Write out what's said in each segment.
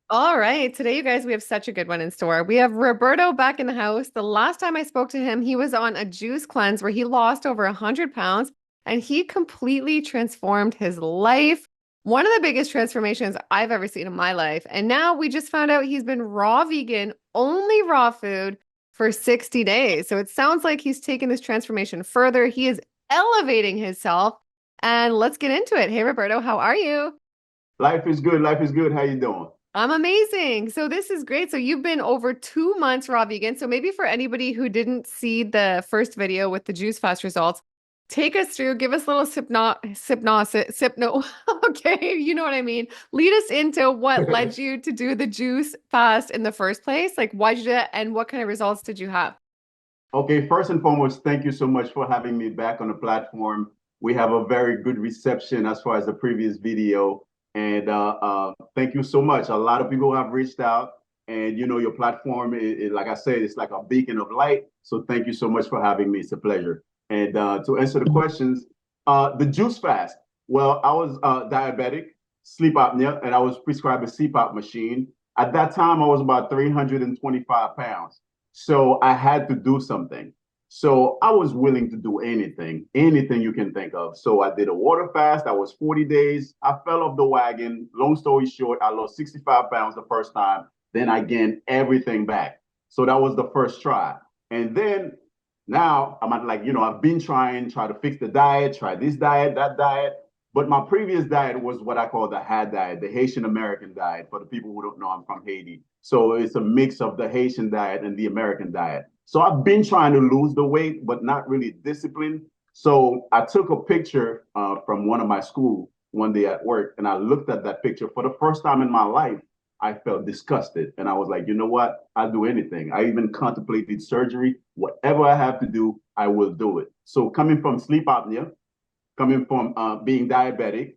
All right. Today, you guys, we have such a good one in store. We have Roberto back in the house. The last time I spoke to him, he was on a juice cleanse where he lost over 100 pounds and he completely transformed his life. One of the biggest transformations I've ever seen in my life. And now we just found out he's been raw vegan, only raw food for 60 days. So it sounds like he's taken this transformation further. He is elevating himself. And let's get into it. Hey, Roberto, how are you? Life is good. Life is good. How you doing? I'm amazing. So this is great. So you've been over 2 months raw vegan. So maybe for anybody who didn't see the first video with the juice fast results, take us through, give us a little hypno. Okay, you know what I mean. Lead us into what led you to do the juice fast in the first place. Like why'd you do it and what kind of results did you have? Okay, first and foremost, thank you so much for having me back on the platform. We have a very good reception as far as the previous video. And thank you so much. A lot of people have reached out, and your platform is, like I said, it's like a beacon of light. So thank you so much for having me. It's a pleasure. And to answer the questions, the juice fast. Well, I was diabetic, sleep apnea, and I was prescribed a CPAP machine. At that time, I was about 325 pounds. So I had to do something. So I was willing to do anything you can think of. So I did a water fast. That was 40 days. I fell off the wagon. Long story short, I lost 65 pounds the first time. Then I gained everything back. So that was the first try. And then now I'm at like, I've been try to fix the diet, try this diet, that diet. But my previous diet was what I call the HAD diet, the Haitian American diet. For the people who don't know, I'm from Haiti. So it's a mix of the Haitian diet and the American diet. So I've been trying to lose the weight, but not really disciplined. So I took a picture from one of my school one day at work, and I looked at that picture for the first time in my life. I felt disgusted, and I was like, you know what? I'll do anything. I even contemplated surgery. Whatever I have to do, I will do it. So coming from sleep apnea, coming from being diabetic,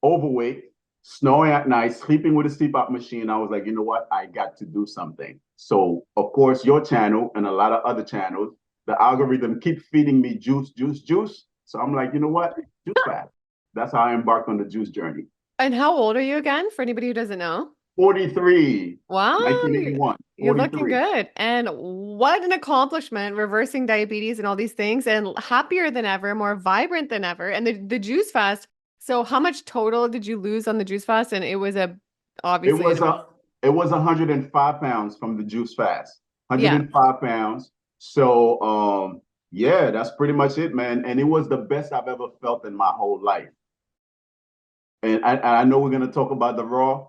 overweight, snoring at night, sleeping with a CPAP machine, I was like, you know what? I got to do something. So, of course, your channel and a lot of other channels, the algorithm keep feeding me juice, juice, juice. So I'm like, you know what? Juice fast. That's how I embarked on the juice journey. And how old are you again, for anybody who doesn't know? 43, Wow, 1981, you're looking 43. good. And what an accomplishment, reversing diabetes and all these things, and happier than ever, more vibrant than ever. And the juice fast. So how much total did you lose on the juice fast? And it was a It obviously was a it was 105 pounds from the juice fast. yeah. 105 pounds. So yeah, that's pretty much it, man. And it was the best I've ever felt in my whole life. And I know we're gonna talk about the raw,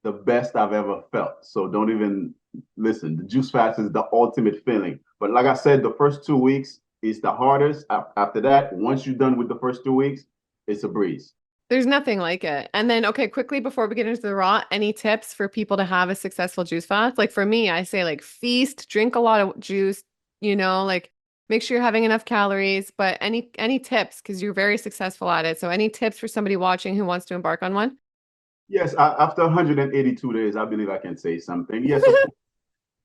the best I've ever felt. So don't even listen. The juice fast is the ultimate feeling. But like I said, the first 2 weeks is the hardest. After that, once you're done with the first 2 weeks, it's a breeze. There's nothing like it. And then, okay, quickly before we get into the raw, any tips for people to have a successful juice fast? Like for me, I say like feast, drink a lot of juice, like make sure you're having enough calories, but any tips because you're very successful at it. So any tips for somebody watching who wants to embark on one? Yes, after 182 days, I believe I can say something. Yes, of course.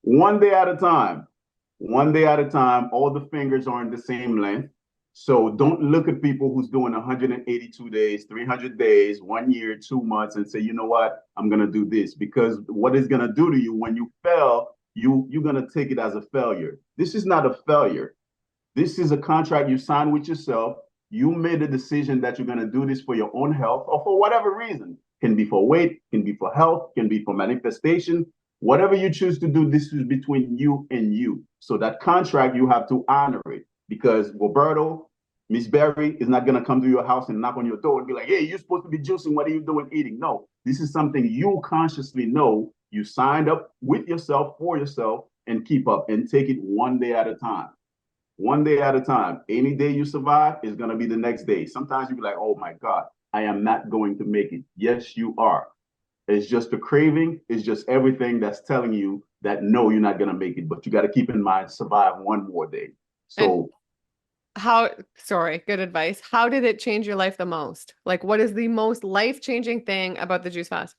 One day at a time. One day at a time. All the fingers aren't the same length. So don't look at people who's doing 182 days, 300 days, 1 year, 2 months, and say, you know what, I'm gonna do this. Because what it's gonna do to you when you fail, you're gonna take it as a failure. This is not a failure. This is a contract you signed with yourself. You made a decision that you're going to do this for your own health or for whatever reason. Can be for weight, can be for health, can be for manifestation. Whatever you choose to do, this is between you and you. So that contract, you have to honor it because Roberto, Miss Berry is not going to come to your house and knock on your door and be like, hey, you're supposed to be juicing. What are you doing eating? No, this is something you consciously know you signed up with yourself for yourself and keep up and take it one day at a time. One day at a time. Any day you survive is going to be the next day. Sometimes you be like, oh my God, I am not going to make it. Yes, you are. It's just the craving, it's just everything that's telling you that no, you're not going to make it. But you got to keep in mind, survive one more day. And So, sorry, good advice. How did it change your life the most? Like, what is the most life-changing thing about the juice fast?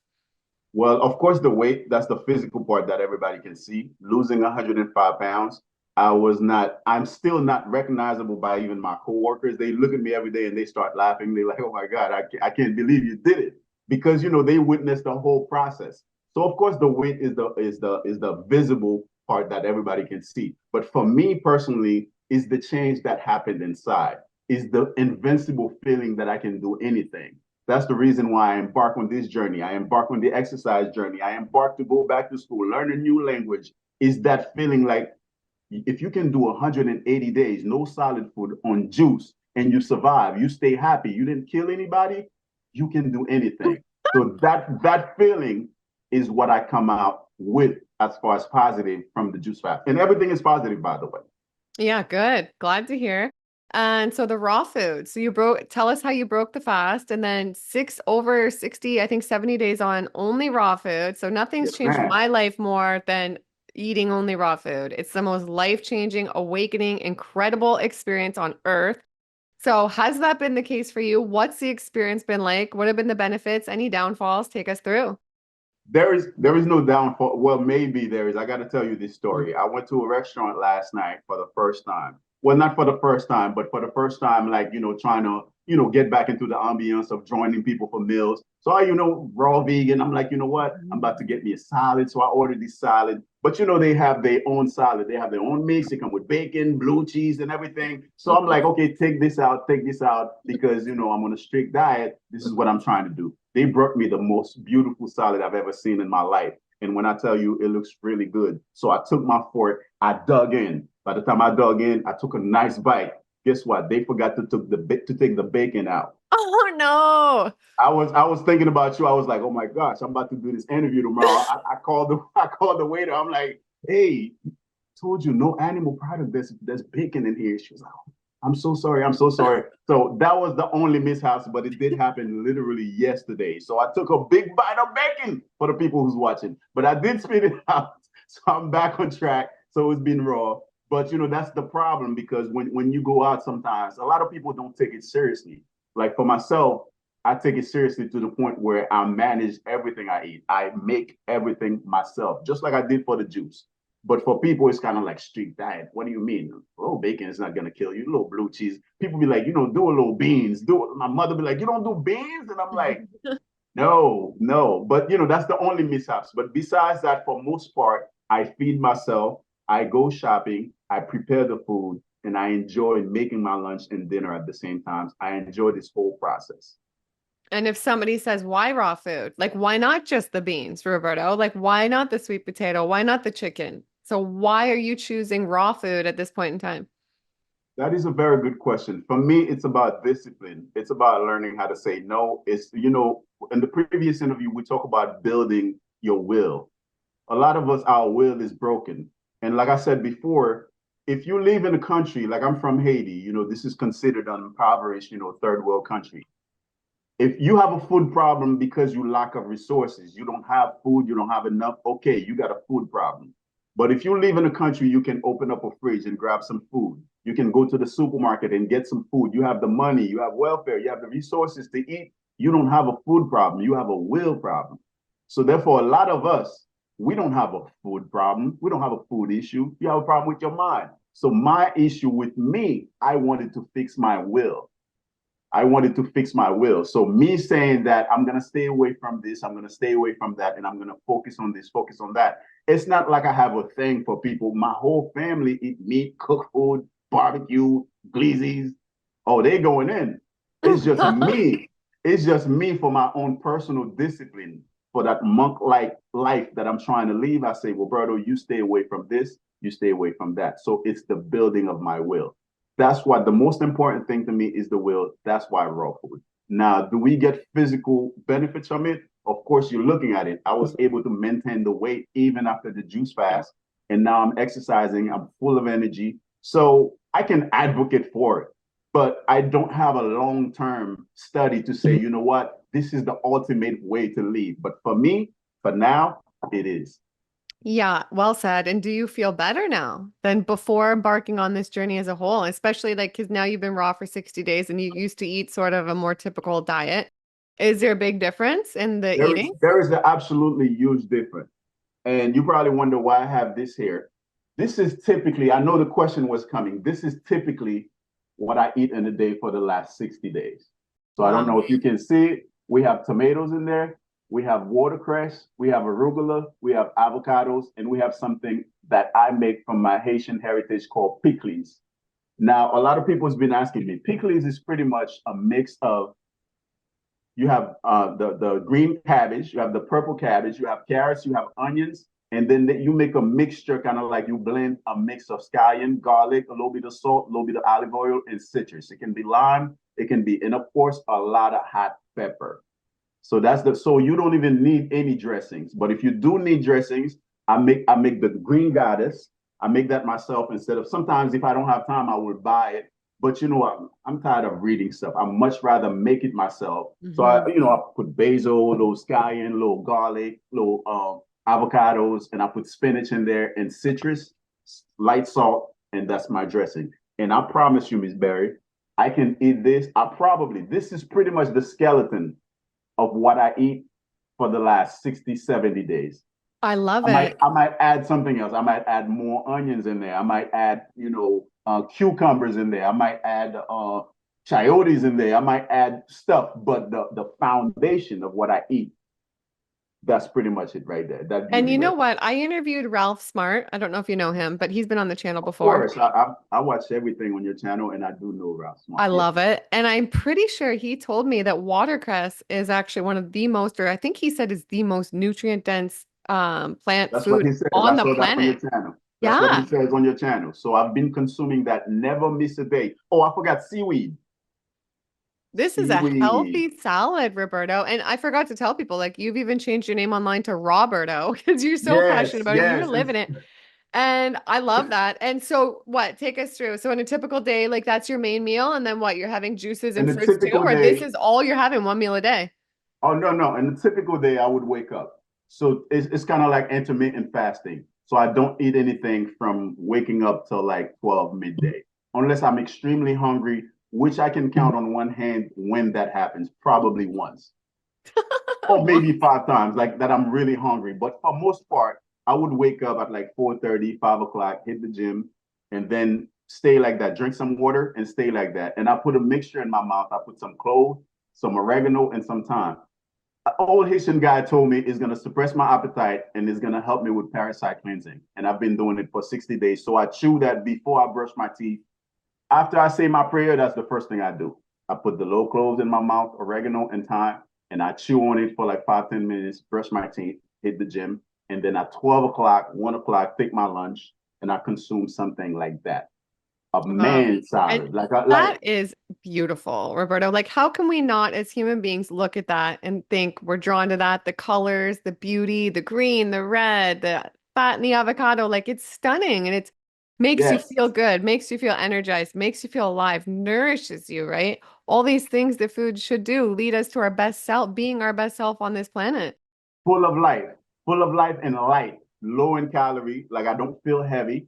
well, of course, the weight, that's the physical part that everybody can see. Losing 105 pounds, I'm still not recognizable by even my coworkers. They look at me every day and they start laughing. They're like, oh my God, I can't believe you did it. Because, they witnessed the whole process. So of course the weight is the visible part that everybody can see. But for me personally, is the change that happened inside, is the invincible feeling that I can do anything. That's the reason why I embark on this journey. I embark on the exercise journey. I embark to go back to school, learn a new language. Is that feeling like if you can do 180 days, no solid food on juice, and you survive, you stay happy, you didn't kill anybody, you can do anything. So that feeling is what I come out with as far as positive from the juice fast. And everything is positive, by the way. Yeah, good. Glad to hear. And so the raw food. So tell us how you broke the fast and then over 60, I think 70 days on only raw food. So nothing's Yes, changed man. my life more than eating only raw food. It's the most life-changing, awakening, incredible experience on earth. So has that been the case for you? What's the experience been like? What have been the benefits? Any downfalls? Take us through. There is no downfall. Well, maybe there is. I got to tell you this story. I went to a restaurant last night for the first time. Well, not for the first time, but for the first time, like, trying to, get back into the ambience of joining people for meals. So raw vegan. I'm like, you know what? I'm about to get me a salad. So I ordered this salad. But they have their own salad. They have their own mix. They come with bacon, blue cheese, and everything. So I'm like, okay, take this out, because I'm on a strict diet. This is what I'm trying to do. They brought me the most beautiful salad I've ever seen in my life. And when I tell you, it looks really good. So I took my fork, I dug in. By the time I dug in, I took a nice bite. Guess what? They forgot to take the bacon out. Oh no. I was thinking about you. I was like, oh my gosh, I'm about to do this interview tomorrow. I called the I called the waiter. I'm like, hey, told you no animal product. There's bacon in here. She was like, oh, I'm so sorry. I'm so sorry. So that was the only mishap, but it did happen literally yesterday. So I took a big bite of bacon for the people who's watching, but I did spit it out. So I'm back on track. So it's been raw. But that's the problem, because when you go out, sometimes a lot of people don't take it seriously. Like for myself, I take it seriously to the point where I manage everything I eat. I make everything myself, just like I did for the juice. But for people, it's kind of like street diet. What do you mean? A little bacon is not gonna kill you. A little blue cheese. People be like, do a little beans. Do it. My mother be like, you don't do beans, and I'm like, no, no. But that's the only mishaps. But besides that, for most part, I feed myself. I go shopping. I prepare the food, and I enjoy making my lunch and dinner at the same time. I enjoy this whole process. And if somebody says, why raw food? Like, why not just the beans, Roberto? Like, why not the sweet potato? Why not the chicken? So why are you choosing raw food at this point in time? That is a very good question. For me, it's about discipline. It's about learning how to say no. In the previous interview, we talk about building your will. A lot of us, our will is broken. And like I said before, if you live in a country, like I'm from Haiti, this is considered an impoverished, third world country. If you have a food problem because you lack of resources, you don't have food, you don't have enough, okay, you got a food problem. But if you live in a country, you can open up a fridge and grab some food. You can go to the supermarket and get some food. You have the money, you have welfare, you have the resources to eat. You don't have a food problem, you have a will problem. So therefore, a lot of us, we don't have a food problem. We don't have a food issue. You have a problem with your mind. So my issue with me, I wanted to fix my will. I wanted to fix my will. So me saying that I'm gonna stay away from this, I'm gonna stay away from that, and I'm gonna focus on this, focus on that. It's not like I have a thing for people. My whole family eat meat, cook food, barbecue, glizzies. Oh, they going in. It's just me. It's just me for my own personal discipline, for that monk-like life that I'm trying to live. I say, Roberto, you stay away from this, you stay away from that. So it's the building of my will. That's why the most important thing to me is the will. That's why raw food. Now, do we get physical benefits from it? Of course, you're looking at it. I was able to maintain the weight even after the juice fast. And now I'm exercising. I'm full of energy. So I can advocate for it. But I don't have a long-term study to say, you know what, this is the ultimate way to live. But for me, for now, it is. Yeah, well said. And do you feel better now than before embarking on this journey as a whole? Especially like because now you've been raw for 60 days and you used to eat sort of a more typical diet. Is there a big difference in the There is eating? there is an absolutely huge difference. And you probably wonder why I have this here. This is typically, I know the question was coming. This is typically what I eat in a day for the last 60 days. So I don't Wow. know if you can see it. We have tomatoes in there. we have watercress, we have arugula, we have avocados, and we have something that I make from my Haitian heritage called pickles. Now, a lot of people has been asking me, pickles is pretty much a mix of you have the green cabbage, you have the purple cabbage, you have carrots, you have onions, and then you make a mixture, kind of like you blend a mix of scallion, garlic, a little bit of salt, a little bit of olive oil, and citrus. It can be lime, it can be, and of course, a lot of hot pepper. So you don't even need any dressings. But if you do need dressings, I make the green goddess. I make that myself instead of sometimes if I don't have time, I would buy it. But I'm tired of reading stuff. I much rather make it myself. So I put basil, a little scallion, a little garlic, little avocados, and I put spinach in there and citrus, light salt, and that's my dressing. And I promise you, Miss Berry, I can eat this. This is pretty much the skeleton of what I eat for the last 60, 70 days. I love I might it. I might add something else. I might add more onions in there. I might add, cucumbers in there. I might add chayotes in there. I might add stuff, but the foundation of what I eat, that's pretty much it right there. That And beauty you know right what? I interviewed Ralph Smart. I don't know if you know him, but he's been on the channel there. Of before. course, I watch everything on your channel, and I do know Ralph Smart. I Yes, love it. And I'm pretty sure he told me that watercress is actually one of the most, or I think he said is the most nutrient dense plant that's what food he says. on I the saw that on your planet. channel. That's what he Yeah. says on your channel. So I've been consuming that. Never miss a day. Oh, I forgot seaweed. This is a Seaweed. healthy salad, Roberto. And I forgot to tell people, like, you've even changed your name online to Roberto because you're so passionate Yes, about it. You yes. live in it. And I love that. And so, what? Take us through. So, in a typical day, like, that's your main meal. And then what? You're having juices In and a fruits too? typical Or this day, is all you're having, one meal a day? oh no, no. In a typical day, I would wake up. So it's kind of like intermittent fasting. So I don't eat anything from waking up till like 12 midday, unless I'm extremely hungry, which I can count on one hand when that happens, probably once. Or What? maybe 5 times, like that I'm really hungry. But for most part, I would wake up at like 4:30, 5 o'clock, hit the gym, and then stay like that, drink some water and stay like that. And I put a mixture in my mouth. I put some clove, some oregano, and some thyme. An old Haitian guy told me it's gonna suppress my appetite and it's gonna help me with parasite cleansing. And I've been doing it for 60 days. So I chew that before I brush my teeth. After I say my prayer, that's the first thing I do. I put the low cloves in my mouth, oregano and thyme, and I chew on it for like 5, 10 minutes, brush my teeth, hit the gym. And then at 12 o'clock, 1 o'clock, take my lunch and I consume something like that. A Oh, man and salad. that is beautiful, Roberto. Like, how can we not, as human beings, look at that and think we're drawn to that? The colors, the beauty, the green, the red, the fat in the avocado. Like, it's stunning and it makes you yes, feel good, makes you feel energized, makes you feel alive, nourishes you, right? All these things that food should do lead us to our best self, being our best self on this planet. full of life and light, low in calorie. Like I don't feel heavy.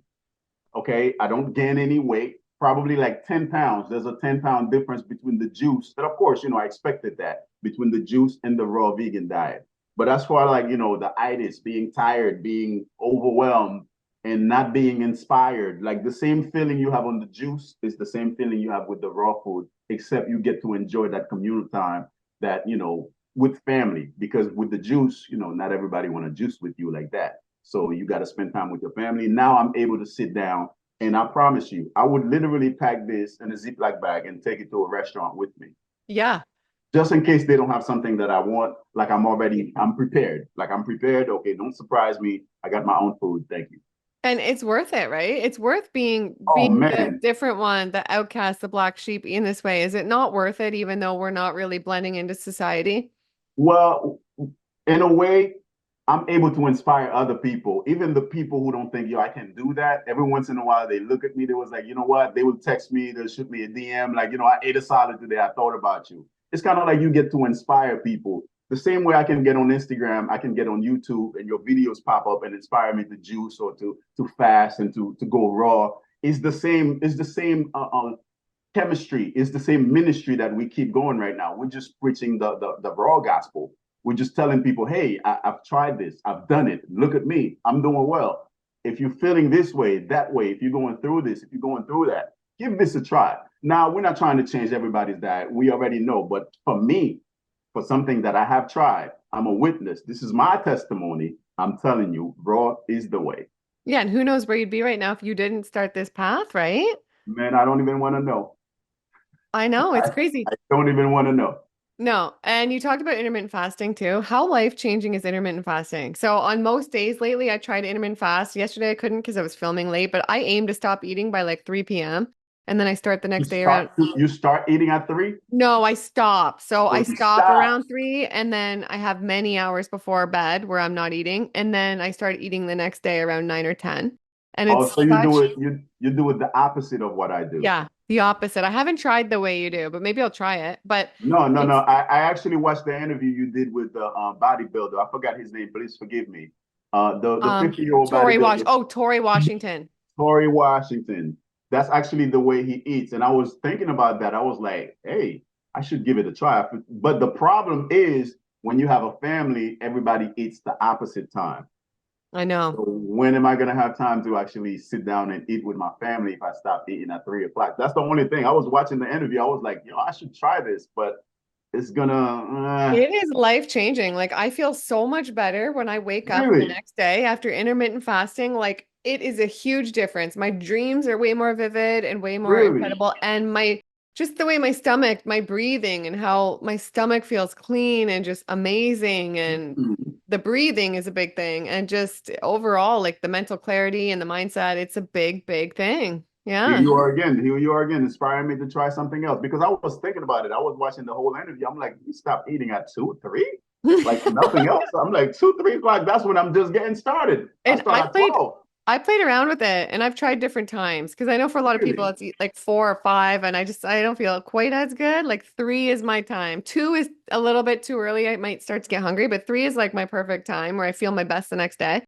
Okay, I don't gain any weight, probably like 10 pounds. There's a 10-pound difference between the juice. And of course, I expected that between the juice and the raw vegan diet. But as far like, the itis, being tired, being overwhelmed, and not being inspired, like the same feeling you have on the juice is the same feeling you have with the raw food, except you get to enjoy that communal time that, with family. Because with the juice, not everybody want to juice with you like that. So you got to spend time with your family. Now I'm able to sit down and I promise you, I would literally pack this in a Ziploc bag and take it to a restaurant with me. Yeah. Just in case they don't have something that I want, like I'm prepared. Like I'm prepared. Okay, don't surprise me. I got my own food. Thank you. And it's worth it, right? It's worth being Oh the man. different one, the outcast, the black sheep in this way. Is it not worth it, even though we're not really blending into society? Well, in a way, I'm able to inspire other people, even the people who don't think, yo, I can do that. Every once in a while, they look at me. They was like, you know what? They would text me. They'll shoot me a DM. Like, I ate a salad today. I thought about you. It's kind of like you get to inspire people. The same way I can get on Instagram, I can get on YouTube, and your videos pop up and inspire me to juice or to fast and to go raw. It's the same. It's the same chemistry. It's the same ministry that we keep going right now. We're just preaching the raw gospel. We're just telling people, hey, I've tried this. I've done it. Look at me. I'm doing well. If you're feeling this way, that way, if you're going through this, if you're going through that, give this a try. Now, we're not trying to change everybody's diet. We already know. But for me, for something that I have tried, I'm a witness. This is my testimony. I'm telling you, raw is the way. Yeah, and who knows where you'd be right now if you didn't start this path, right? Man, I don't even want to know. I know, it's crazy. I don't even want to know. No, and you talked about intermittent fasting too. How life-changing is intermittent fasting? So on most days lately, I tried intermittent fast. Yesterday I couldn't because I was filming late, but I aim to stop eating by like 3 p.m. and then I start the You next day around. start you start eating at 3. No, I stop. So So I you stop stop. around 3 and then I have many hours before bed where I'm not eating. And then I start eating the next day around 9 or 10. And Oh, it's so you do such, it you do it the opposite of what I do. yeah, the opposite. I haven't tried the way you do, but maybe I'll try it. But No, no, no. it's I actually watched the interview you did with the bodybuilder. I forgot his name. Please forgive me. The 50-year-old bodybuilder, Tory Washington. Corey Washington. That's actually the way he eats. And I was thinking about that. I was like, hey, I should give it a try. But the problem is when you have a family, everybody eats the opposite time. I know. So when am I gonna have time to actually sit down and eat with my family if I stop eating at 3 o'clock? That's the only thing. I was watching the interview. I was like, I should try this, but it's gonna It is life changing. Like I feel so much better when I wake up the really, next day after intermittent fasting. Like it is a huge difference. My dreams are way more vivid and way more really. incredible. And my just the way my stomach, my breathing and how my stomach feels clean and just amazing. And Mhm. the breathing is a big thing. And just overall, like the mental clarity and the mindset, it's a big, big thing. Here Yeah. you are again. Here you are again, inspiring me to try something else because I was thinking about it. I was watching the whole interview. I'm like, you stop eating at 2, 3, like nothing else. I'm like 2, 3 o'clock. That's when I'm just getting started. I And start at 12. I played around with it and I've tried different times because I know for a lot of people Really, it's like 4 or 5 and I don't feel quite as good. Like 3 is my time. 2 is a little bit too early. I might start to get hungry, but 3 is like my perfect time where I feel my best the next day.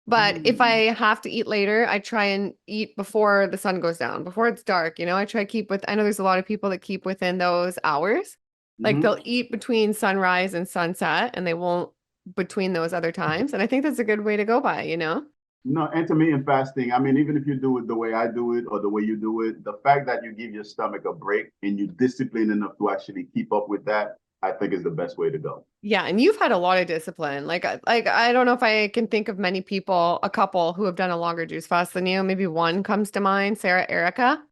But if mm-hmm. I have to eat later, I try and eat before the sun goes down, before it's dark. I try to keep with, I know there's a lot of people that keep within those hours. Like they'll eat between sunrise and sunset and they won't between those other times. And I think that's a good way to go by. No, intermittent fasting. I mean, even if you do it the way I do it or the way you do it, the fact that you give your stomach a break and you discipline enough to actually keep up with that, I think is the best way to go. Yeah, and you've had a lot of discipline. Like I don't know if I can think of many people, a couple who have done a longer juice fast than you. Maybe one comes to mind, Sarah Erica. I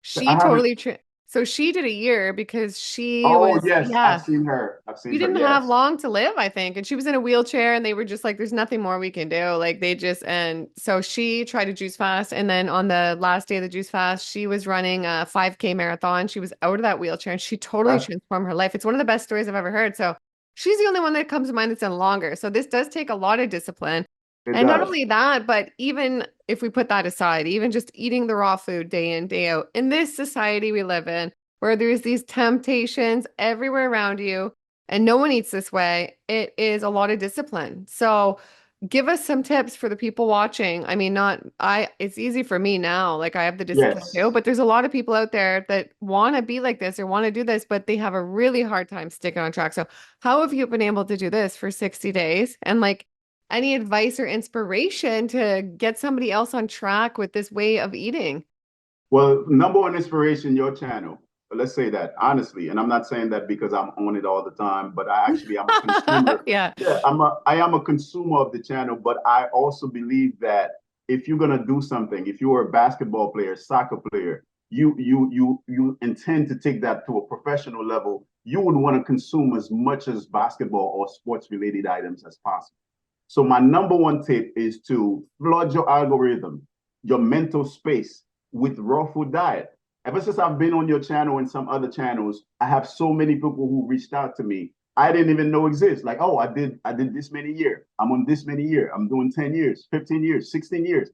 She haven't. totally tra so she did a year because she Oh, was, yes, I've yeah, seen her. I've she seen her. didn't have Yes. long to live, I think. And she was in a wheelchair and they were just like, there's nothing more we can do. Like they just, and so she tried to juice fast. And then on the last day of the juice fast, she was running a 5K marathon. She was out of that wheelchair and she totally That's, transformed her life. It's one of the best stories I've ever heard. So she's the only one that comes to mind that's done longer. So this does take a lot of discipline. it And not does. only that, but even if we put that aside, even just eating the raw food day in, day out, in this society we live in, where there's these temptations everywhere around you, and no one eats this way, it is a lot of discipline. So give us some tips for the people watching. I mean, not I, it's easy for me now. Like I have the discipline too, Yes. but there's a lot of people out there that want to be like this or want to do this, but they have a really hard time sticking on track. So how have you been able to do this for 60 days? And like any advice or inspiration to get somebody else on track with this way of eating? Well, number one inspiration, your channel. Let's say that honestly, and I'm not saying that because I'm on it all the time, but I actually am a consumer. Yeah. Yeah, I am a consumer of the channel, but I also believe that if you're gonna do something, if you are a basketball player, soccer player, you intend to take that to a professional level, you would want to consume as much as basketball or sports related items as possible. So my number one tip is to flood your algorithm, your mental space with raw food diet. Ever since I've been on your channel and some other channels, I have so many people who reached out to me. I didn't even know exist. Like, oh, I did this many years. I'm on this many years. I'm doing 10 years, 15 years, 16 years.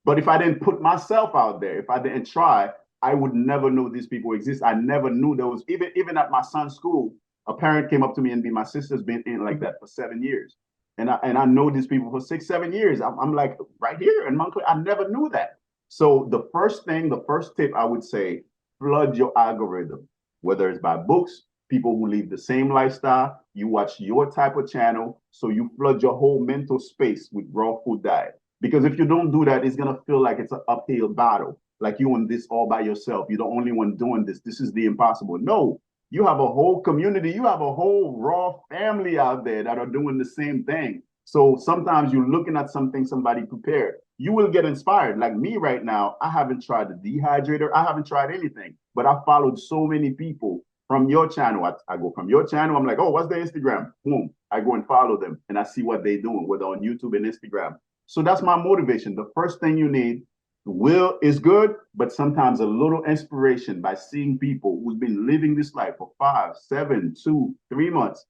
But if I didn't put myself out there, if I didn't try, I would never know these people exist. I never knew there was even at my son's school, a parent came up to me and be my sister's been in like that for 7 years. And I know these people for 6, 7 years. I'm like right here in Montclair. I never knew that. So the first thing, the first tip I would say, flood your algorithm, whether it's by books, people who live the same lifestyle, you watch your type of channel, so you flood your whole mental space with raw food diet. Because if you don't do that, it's gonna feel like it's an uphill battle, like you on this all by yourself. You're the only one doing this. This is the impossible. No, You have a whole community, you have a whole raw family out there that are doing the same thing. So sometimes you're looking at something somebody prepared, you will get inspired. Like me right now, I haven't tried the dehydrator, I haven't tried anything, but I followed so many people from your channel. I go from your channel, I'm like, oh, what's their Instagram? Boom, I go and follow them and I see what they're doing, whether on YouTube and Instagram. So that's my motivation. The first thing you need, will is good, but sometimes a little inspiration by seeing people who've been living this life for 5, 7, 2, 3 months,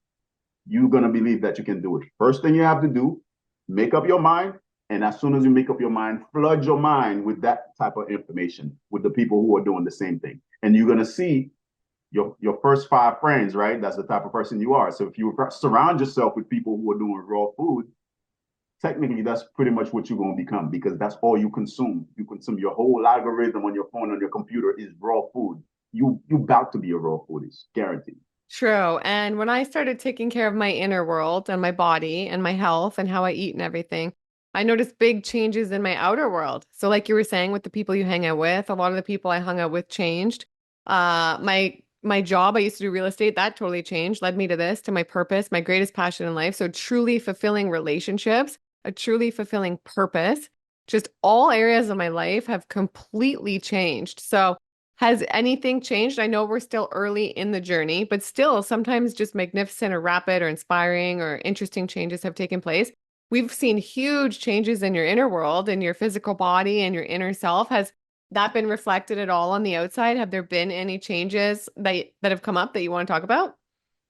you're going to believe that you can do it. First thing you have to do, make up your mind. And as soon as you make up your mind, flood your mind with that type of information, with the people who are doing the same thing. And you're going to see your first 5 friends, right? That's the type of person you are. So if you surround yourself with people who are doing raw food, technically that's pretty much what you're going to become, because that's all you consume. You consume your whole algorithm on your phone, on your computer is raw food. You about to be a raw foodist, guaranteed. True. And when I started taking care of my inner world and my body and my health and how I eat and everything, I noticed big changes in my outer world. So, like you were saying, with the people you hang out with, a lot of the people I hung out with changed. My job, I used to do real estate, that totally changed, led me to this, to my purpose, my greatest passion in life. So, truly fulfilling relationships, a truly fulfilling purpose. Just all areas of my life have completely changed. So, has anything changed? I know we're still early in the journey, but still sometimes just magnificent or rapid or inspiring or interesting changes have taken place. We've seen huge changes in your inner world, in your physical body and your inner self. Has that been reflected at all on the outside? Have there been any changes that have come up that you want to talk about?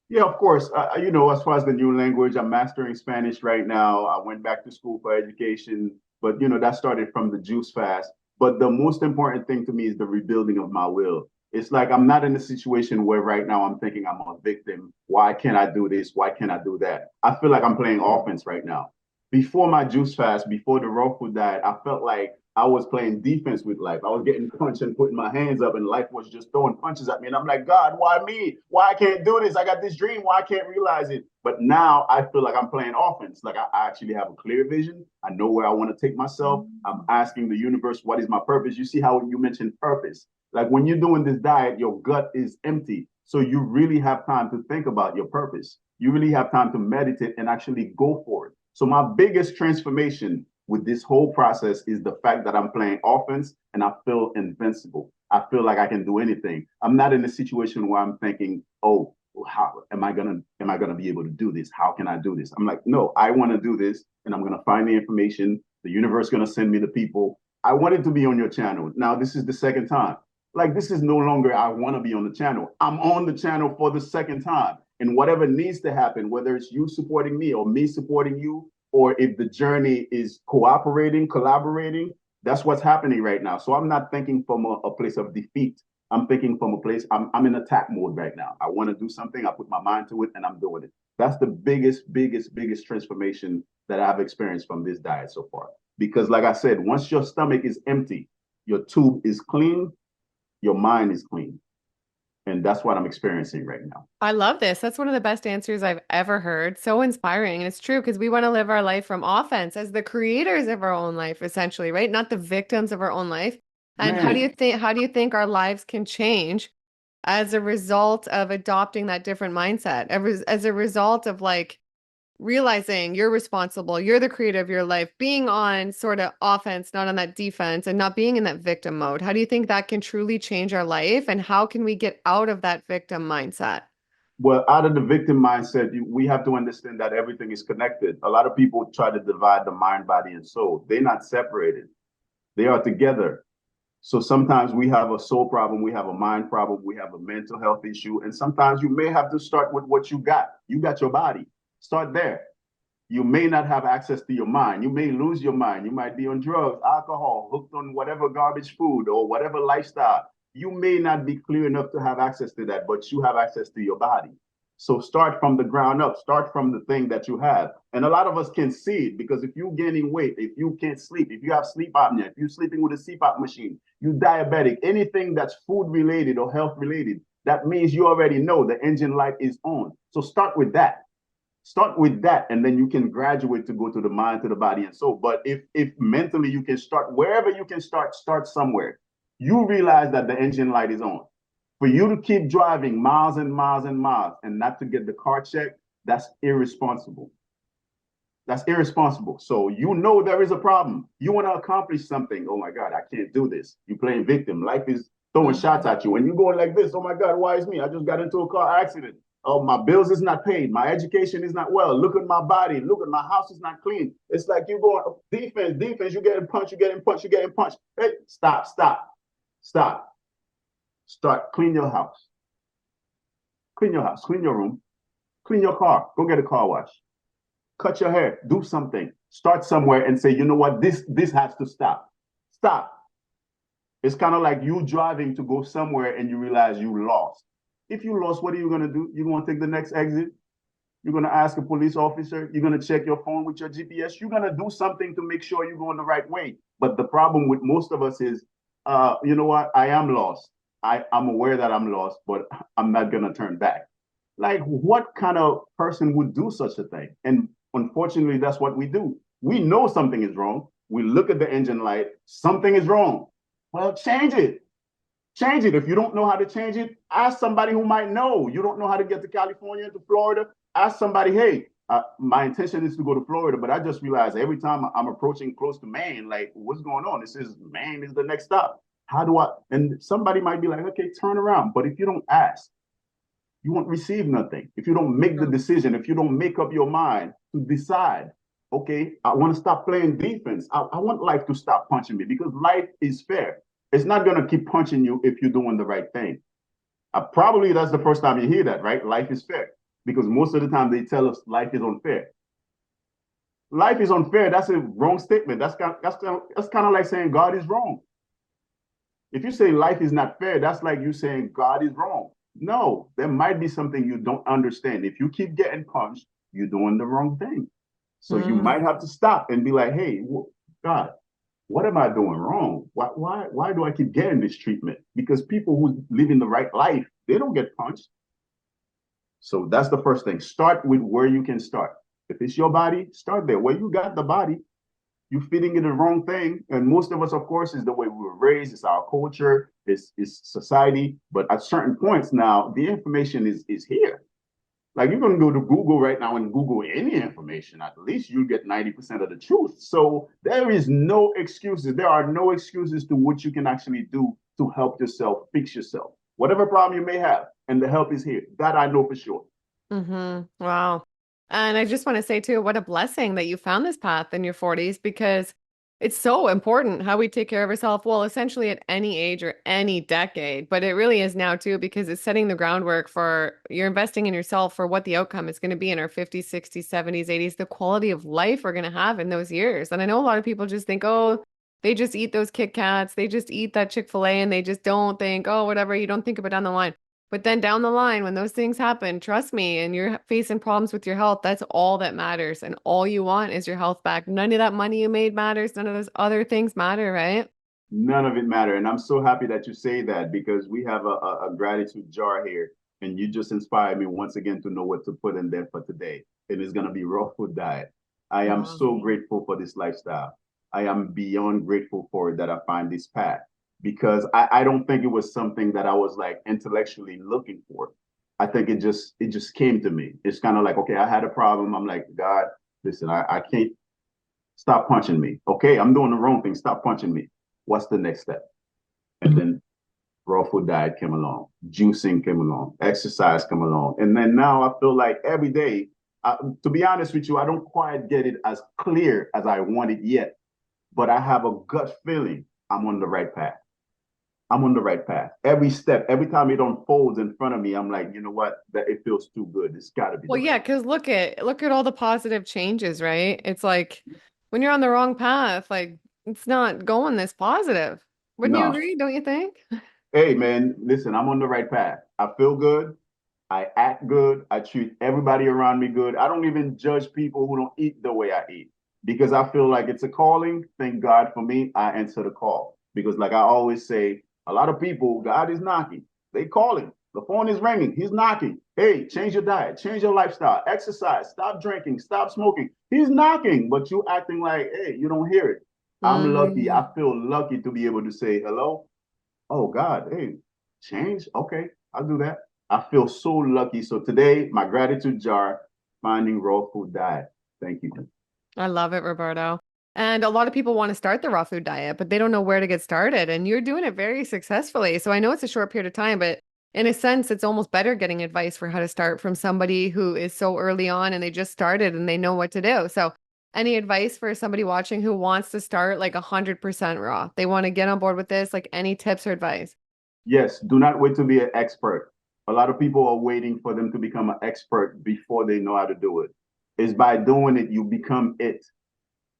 Yeah, of course. As far as the new language, I'm mastering Spanish right now. I went back to school for education, but that started from the juice fast. But the most important thing to me is the rebuilding of my will. It's like I'm not in a situation where right now I'm thinking I'm a victim. Why can't I do this? Why can't I do that? I feel like I'm playing offense right now. Before my juice fast, before the raw food diet, I felt like I was playing defense with life. I was getting punched and putting my hands up, and life was just throwing punches at me. And I'm like, God, why me? Why I can't do this? I got this dream. Why I can't realize it? But now I feel like I'm playing offense. Like I actually have a clear vision. I know where I want to take myself. I'm asking the universe, what is my purpose? You see how you mentioned purpose? Like when you're doing this diet, your gut is empty. So you really have time to think about your purpose. You really have time to meditate and actually go for it. So my biggest transformation with this whole process is the fact that I'm playing offense and I feel invincible. I feel like I can do anything. I'm not in a situation where I'm thinking, oh, how am I gonna be able to do this? How can I do this? I'm like, no, I want to do this and I'm gonna find the information. The universe is gonna send me the people. I wanted to be on your channel. Now this is the second time. Like this is no longer I want to be on the channel. I'm on the channel for the second time. And whatever needs to happen, whether it's you supporting me or me supporting you, or if the journey is cooperating, collaborating, that's what's happening right now. So I'm not thinking from a place of defeat. I'm thinking from a place, I'm in attack mode right now. I want to do something, I put my mind to it, and I'm doing it. That's the biggest transformation that I've experienced from this diet so far. Because, like I said, once your stomach is empty, your tube is clean, your mind is clean. And that's what I'm experiencing right now. I love this. That's one of the best answers I've ever heard. So inspiring. And it's true because we want to live our life from offense as the creators of our own life, essentially, right? Not the victims of our own life. And Man, how do you think our lives can change as a result of adopting that different mindset? As a result of like realizing you're responsible, you're the creator of your life, being on sort of offense, not on that defense, and not being in that victim mode. How do you think that can truly change our life? And how can we get out of that victim mindset? well, out of the victim mindset, we have to understand that everything is connected. A lot of people try to divide the mind, body, and soul. They're not separated, they are together. So sometimes we have a soul problem, we have a mind problem, we have a mental health issue. And sometimes you may have to start with what you got. You got your body, start there. You may not have access to your mind. You may lose your mind. You might be on drugs, alcohol, hooked on whatever garbage food or whatever lifestyle. You may not be clear enough to have access to that, but you have access to your body. So start from the ground up, start from the thing that you have. And a lot of us can see it because if you're gaining weight, if you can't sleep, if you have sleep apnea, if you're sleeping with a CPAP machine, you're diabetic, anything that's food related or health related, that means you already know the engine light is on. So start with that, and then you can graduate to go to the mind, to the body and soul. But if mentally you can start wherever you can start somewhere. You realize that the engine light is on. For you to keep driving miles and miles and miles and not to get the car checked, that's irresponsible. That's irresponsible. So you know there is a problem. You want to accomplish something. Oh my God, I can't do this. You're playing victim. Life is throwing shots Mhm. at you. And you're going like this. Oh my God, why is me? I just got into a car accident. Oh, my bills is not paid. My education is not well. Look at my body. Look at my house is not clean. It's like you're going defense, defense. You're getting punched. You're getting punched. You're getting punched. Hey, stop, stop, stop. Start clean your house. Clean your house. Clean your room. Clean your car. Go get a car wash. Cut your hair, do something, start somewhere and say, you know what, this has to stop. Stop. It's kind of like you driving to go somewhere and you realize you lost. If you lost, what are you going to do? You're going to take the next exit. You're going to ask a police officer. You're going to check your phone with your GPS. You're going to do something to make sure you're going the right way. But the problem with most of us is, you know what? I am lost. I'm aware that I'm lost, but I'm not going to turn back. Like, what kind of person would do such a thing? And unfortunately, that's what we do. We know something is wrong. We look at the engine light, something is wrong. Well, change it. Change it. If you don't know how to change it, ask somebody who might know. You don't know how to get to California, to Florida, ask somebody, hey, my intention is to go to Florida, but I just realized every time I'm approaching close to Maine, like, what's going on? This is Maine is the next stop. How do I? And somebody might be like, okay, turn around. But if you don't ask, you won't receive nothing. If you don't make the decision, if you don't make up your mind to decide, okay, I want to stop playing defense. I want life to stop punching me because life is fair. It's not going to keep punching you if you're doing the right thing. Probably that's the first time you hear that, right? Life is fair. Because most of the time they tell us life is unfair. Life is unfair. That's a wrong statement. That's kind of like saying God is wrong. If you say life is not fair, that's like you saying God is wrong. No, there might be something you don't understand. If you keep getting punched, you're doing the wrong thing. So you might have to stop and be like, hey, God, what am I doing wrong? Why do I keep getting this treatment? Because people who live in the right life, they don't get punched. So that's the first thing. Start with where you can start. If it's your body, start there. Where you got the body, you're feeding it the wrong thing. And most of us, of course, is the way we were raised, it's our culture, it's society. But at certain points now, the information is here. Like you're going to go to Google right now and Google any information, at least you get 90% of the truth. So there is no excuses. There are no excuses to what you can actually do to help yourself, fix yourself, whatever problem you may have. And the help is here. That I know for sure. Wow. And I just want to say too, what a blessing that you found this path in your 40s because it's so important how we take care of ourselves. Well, essentially at any age or any decade, but it really is now too because it's setting the groundwork for you're investing in yourself for what the outcome is going to be in our 50s, 60s, 70s, 80s, the quality of life we're going to have in those years. And I know a lot of people just think, oh, they just eat those Kit Kats, they just eat that Chick-fil-A, and they just don't think, oh, whatever, you don't think about down the line. But then down the line, when those things happen, trust me, and you're facing problems with your health, that's all that matters. And all you want is your health back. None of that money you made matters. None of those other things matter, right? None of it matter. And I'm so happy that you say that because we have a gratitude jar here. And you just inspired me once again to know what to put in there for today. And it's going to be raw food diet. I am Wow. so grateful for this lifestyle. I am beyond grateful for it that I find this path because I don't think it was something that I was like intellectually looking for. I think it just came to me. It's kind of like, okay, I had a problem. I'm like, God, listen, I can't stop punching me. Okay, I'm doing the wrong thing. Stop punching me. What's the next step? And then raw food diet came along, juicing came along, exercise came along. And then now I feel like every day, to be honest with you, I don't quite get it as clear as I want it yet, but I have a gut feeling I'm on the right path. I'm on the right path. Every step, every time it unfolds in front of me, I'm like, you know what? That it feels too good. It's got to be Well, the yeah, right. because look at all the positive changes, right? It's like when you're on the wrong path, like it's not going this positive. Wouldn't you No, agree? Don't you think? hey man, listen, I'm on the right path. I feel good. I act good. I treat everybody around me good. I don't even judge people who don't eat the way I eat because I feel like it's a calling. Thank God for me. I answer the call because, like I always say, a lot of people, God is knocking. They calling. The phone is ringing. He's knocking. Hey, change your diet, change your lifestyle, exercise, stop drinking, stop smoking. He's knocking, but you acting like, hey, you don't hear it. I'm lucky. Mm. I feel lucky to be able to say hello. Oh God, hey, Change? Okay, I'll do that. I feel so lucky. So today, my gratitude jar, finding raw food diet. Thank you. I love it, Roberto. And a lot of people want to start the raw food diet, but they don't know where to get started. And you're doing it very successfully. So I know it's a short period of time, but in a sense, it's almost better getting advice for how to start from somebody who is so early on and they just started and they know what to do. So any advice for somebody watching who wants to start like 100% raw? They want to get on board with this, like any tips or advice? Yes, do not wait to be an expert. A lot of people are waiting for them to become an expert before they know how to do it. It's by doing it, you become it.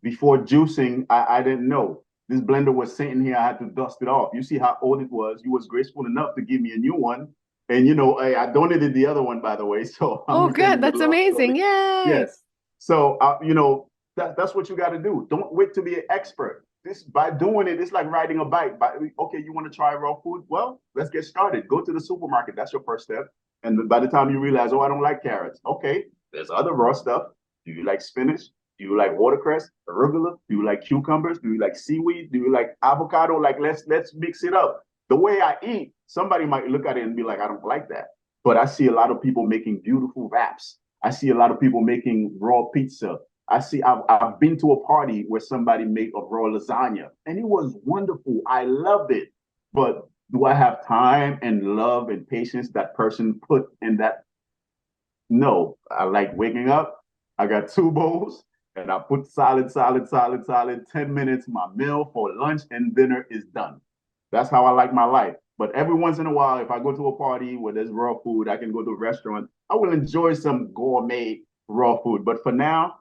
Before juicing, I didn't know. This blender was sitting here. I had to dust it off. You see how old it was. You was graceful enough to give me a new one. And, I donated the other one, by the way. So I'm Oh, good. returning the That's love amazing. story. Yay. Yes. So, that's what you got to do. Don't wait to be an expert. This By doing it, it's like riding a bike. Okay, you want to try raw food? Well, let's get started. Go to the supermarket. That's your first step. And by the time you realize, oh, I don't like carrots. Okay, there's other raw stuff. Do you like spinach? Do you like watercress, arugula? Do you like cucumbers? Do you like seaweed? Do you like avocado? Like let's mix it up. The way I eat, somebody might look at it and be like, I don't like that. But I see a lot of people making beautiful wraps. I see a lot of people making raw pizza. I've been to a party where somebody made a raw lasagna and it was wonderful. I loved it. But do I have time and love and patience that person put in that? No. I like waking up. I got two bowls and I put salad, 10 minutes, my meal for lunch and dinner is done. That's how I like my life. But every once in a while, if I go to a party where there's raw food, I can go to a restaurant. I will enjoy some gourmet raw food. But for now,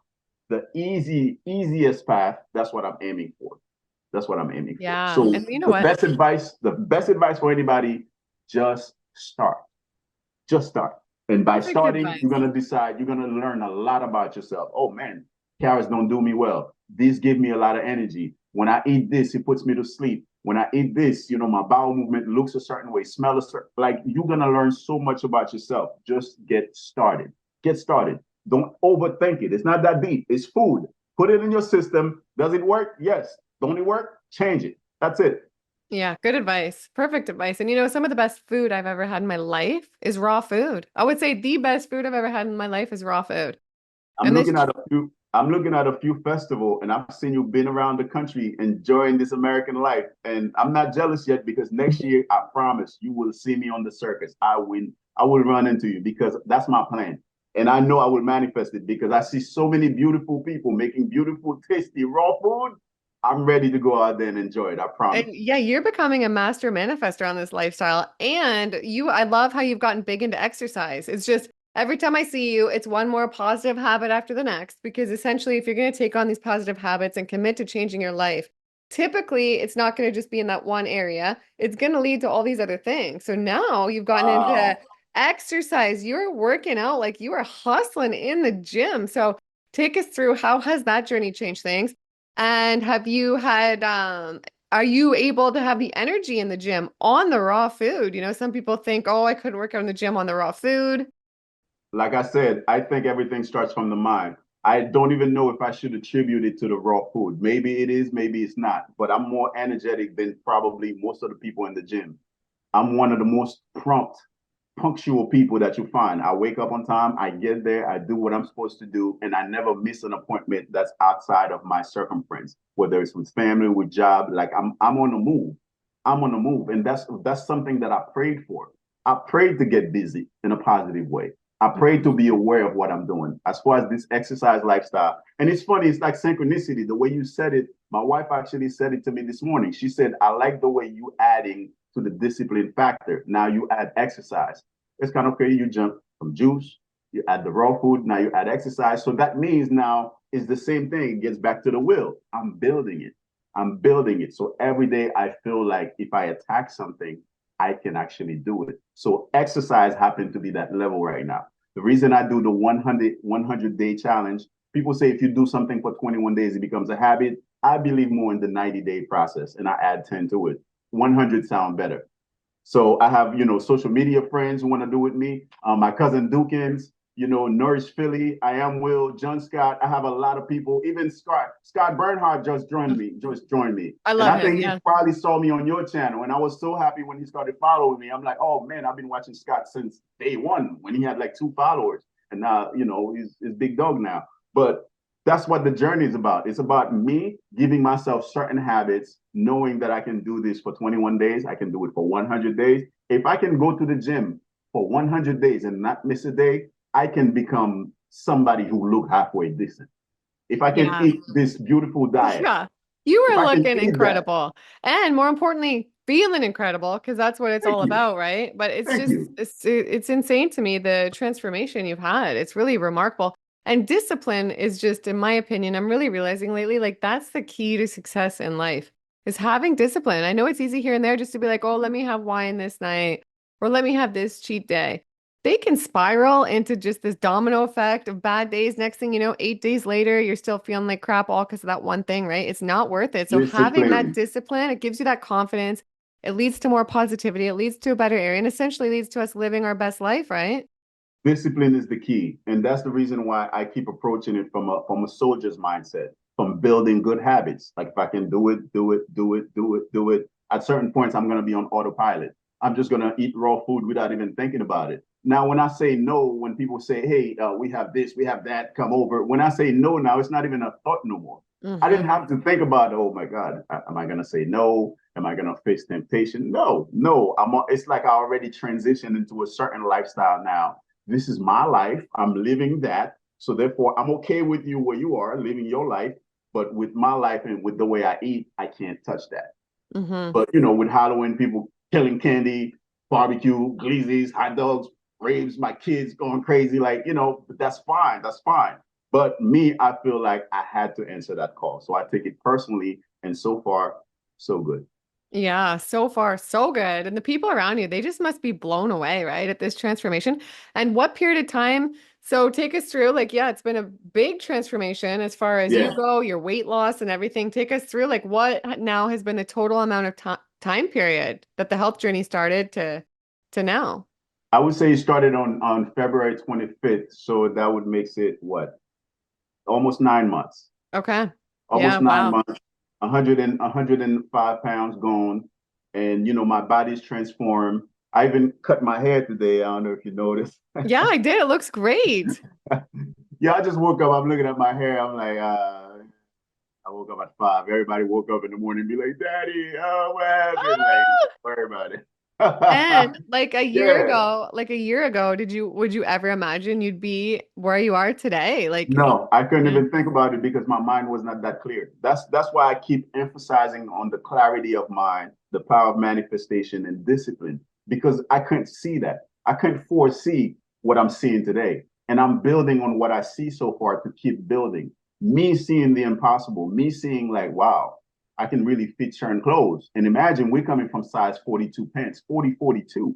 the easiest path, that's what I'm aiming for. That's what I'm aiming for. Yeah. So And you know what? the best advice for anybody, just start. Just start. And by Perfect starting, you're advice. gonna decide, you're gonna learn a lot about yourself. Oh man, carrots don't do me well. These give me a lot of energy. When I eat this, it puts me to sleep. When I eat this, my bowel movement looks a certain way, smell a certain like you're gonna learn so much about yourself. Just get started. Get started. Don't overthink it. It's not that deep. It's food. Put it in your system. Does it work? Yes. Don't it work? Change it. That's it. Yeah, good advice. Perfect advice. And some of the best food I've ever had in my life is raw food. I would say the best food I've ever had in my life is raw food. I'm And this, looking at a few. I'm looking at a few festival, and I've seen you been around the country enjoying this American life. And I'm not jealous yet because next year, I promise, you will see me on the circus. I will run into you because that's my plan, and I know I will manifest it because I see so many beautiful people making beautiful, tasty raw food. I'm ready to go out there and enjoy it. I and promise. yeah, you're becoming a master manifester on this lifestyle. And I love how you've gotten big into exercise. It's just every time I see you, it's one more positive habit after the next. Because essentially, if you're going to take on these positive habits and commit to changing your life, typically it's not going to just be in that one area. It's going to lead to all these other things. So now you've gotten into Wow. exercise. You're working out like you are hustling in the gym. So take us through how has that journey changed things? And have you had are you able to have the energy in the gym on the raw food? Some people think, oh, I couldn't work out in the gym on the raw food. Like I said, I think everything starts from the mind. I don't even know if I should attribute it to the raw food. Maybe it is, maybe it's not. But I'm more energetic than probably most of the people in the gym. I'm one of the most punctual people that you find. I wake up on time, I get there, I do what I'm supposed to do, and I never miss an appointment that's outside of my circumference, whether it's with family, with job. Like I'm on the move. I'm on the move. And that's something that I prayed for. I prayed to get busy in a positive way. I prayed to Mhm. be aware of what I'm doing as far as this exercise lifestyle. And it's funny, it's like synchronicity. The way you said it, my wife actually said it to me this morning. She said, I like the way you adding to the discipline factor. Now you add exercise. It's kind of okay. You jump from juice, you add the raw food, now you add exercise. So that means now it's the same thing. It gets back to the will. I'm building it. I'm building it. So every day I feel like if I attack something, I can actually do it. So exercise happened to be that level right now. The reason I do the 100 day challenge, people say if you do something for 21 days, it becomes a habit. I believe more in the 90-day process and I add 10 to it. 100 sound better. So I have, social media friends who want to do with me. My cousin Dukins, Nourish Philly. I am Will, John Scott. I have a lot of people. Even Scott Bernhardt just joined me. I And love I him. think he Yeah. probably saw me on your channel. And I was so happy when he started following me. I'm like, oh man, I've been watching Scott since day one when he had like 2 followers. And now, he's big dog now. But that's what the journey is about. It's about me giving myself certain habits, knowing that I can do this for 21 days. I can do it for 100 days. If I can go to the gym for 100 days and not miss a day, I can become somebody who look halfway decent. If I can Yeah. eat this beautiful diet, Yeah. You if were I can looking eat that, incredible. And more importantly, feeling incredible because that's what it's thank all you. about, right? But it's Thank just you. it's insane to me the transformation you've had. It's really remarkable. And discipline is just, in my opinion, I'm really realizing lately, like that's the key to success in life is having discipline. I know it's easy here and there just to be like, oh, let me have wine this night or let me have this cheat day. They can spiral into just this domino effect of bad days. Next thing you know, 8 days later, you're still feeling like crap all because of that one thing, right? It's not worth it. So having that Discipline. discipline, it gives you that confidence. It leads to more positivity. It leads to a better area and essentially leads to us living our best life, right? Discipline is the key. And that's the reason why I keep approaching it from a soldier's mindset, from building good habits. Like if I can do it, do it, do it, do it, do it. At certain points, I'm going to be on autopilot. I'm just going to eat raw food without even thinking about it. Now, when I say no, when people say, hey, we have this, we have that, come over. When I say no now, it's not even a thought no more. I Hmm. didn't have to think about, oh my God, am I going to say no? Am I going to face temptation? No, no. It's like I already transitioned into a certain lifestyle now. This is my life. I'm living that. So therefore, I'm okay with you where you are living your life. But with my life and with the way I eat, I can't touch that. Hmm. But with Halloween, people killing candy, barbecue, glizzies, hot dogs, raves, my kids going crazy, like but that's fine. That's fine. But me, I feel like I had to answer that call, so I take it personally. And so far, so good. Yeah, so far so good. And the people around you, they just must be blown away, right, at this transformation. And what period of time? So take us through, like, yeah, it's been a big transformation as far as you Yeah, go, your weight loss and everything. Take us through, like, what now has been the total amount of time period that the health journey started to now? I would say it started on February 25th, so that would makes it what, almost 9 months. Okay. Yeah, Almost nine wow. months. 105 pounds gone, and my body's transformed. I even cut my hair today. I don't know if you noticed. Yeah, I did. It looks great. Yeah, I just woke up. I'm looking at my hair. I'm like, I woke up at 5. Everybody woke up in the morning and be like, Daddy, oh, what happened? Like, don't worry about And it. like a year Yeah. ago, would you ever imagine you'd be where you are today? Like, No, I couldn't yeah. even think about it because my mind was not that clear. That's why I keep emphasizing on the clarity of mind, the power of manifestation and discipline, because I couldn't see that. I couldn't foresee what I'm seeing today. And I'm building on what I see so far to keep building. Me seeing the impossible, me seeing like, wow, I can really fit certain clothes. And imagine we're coming from size 42 pants, 40, 42,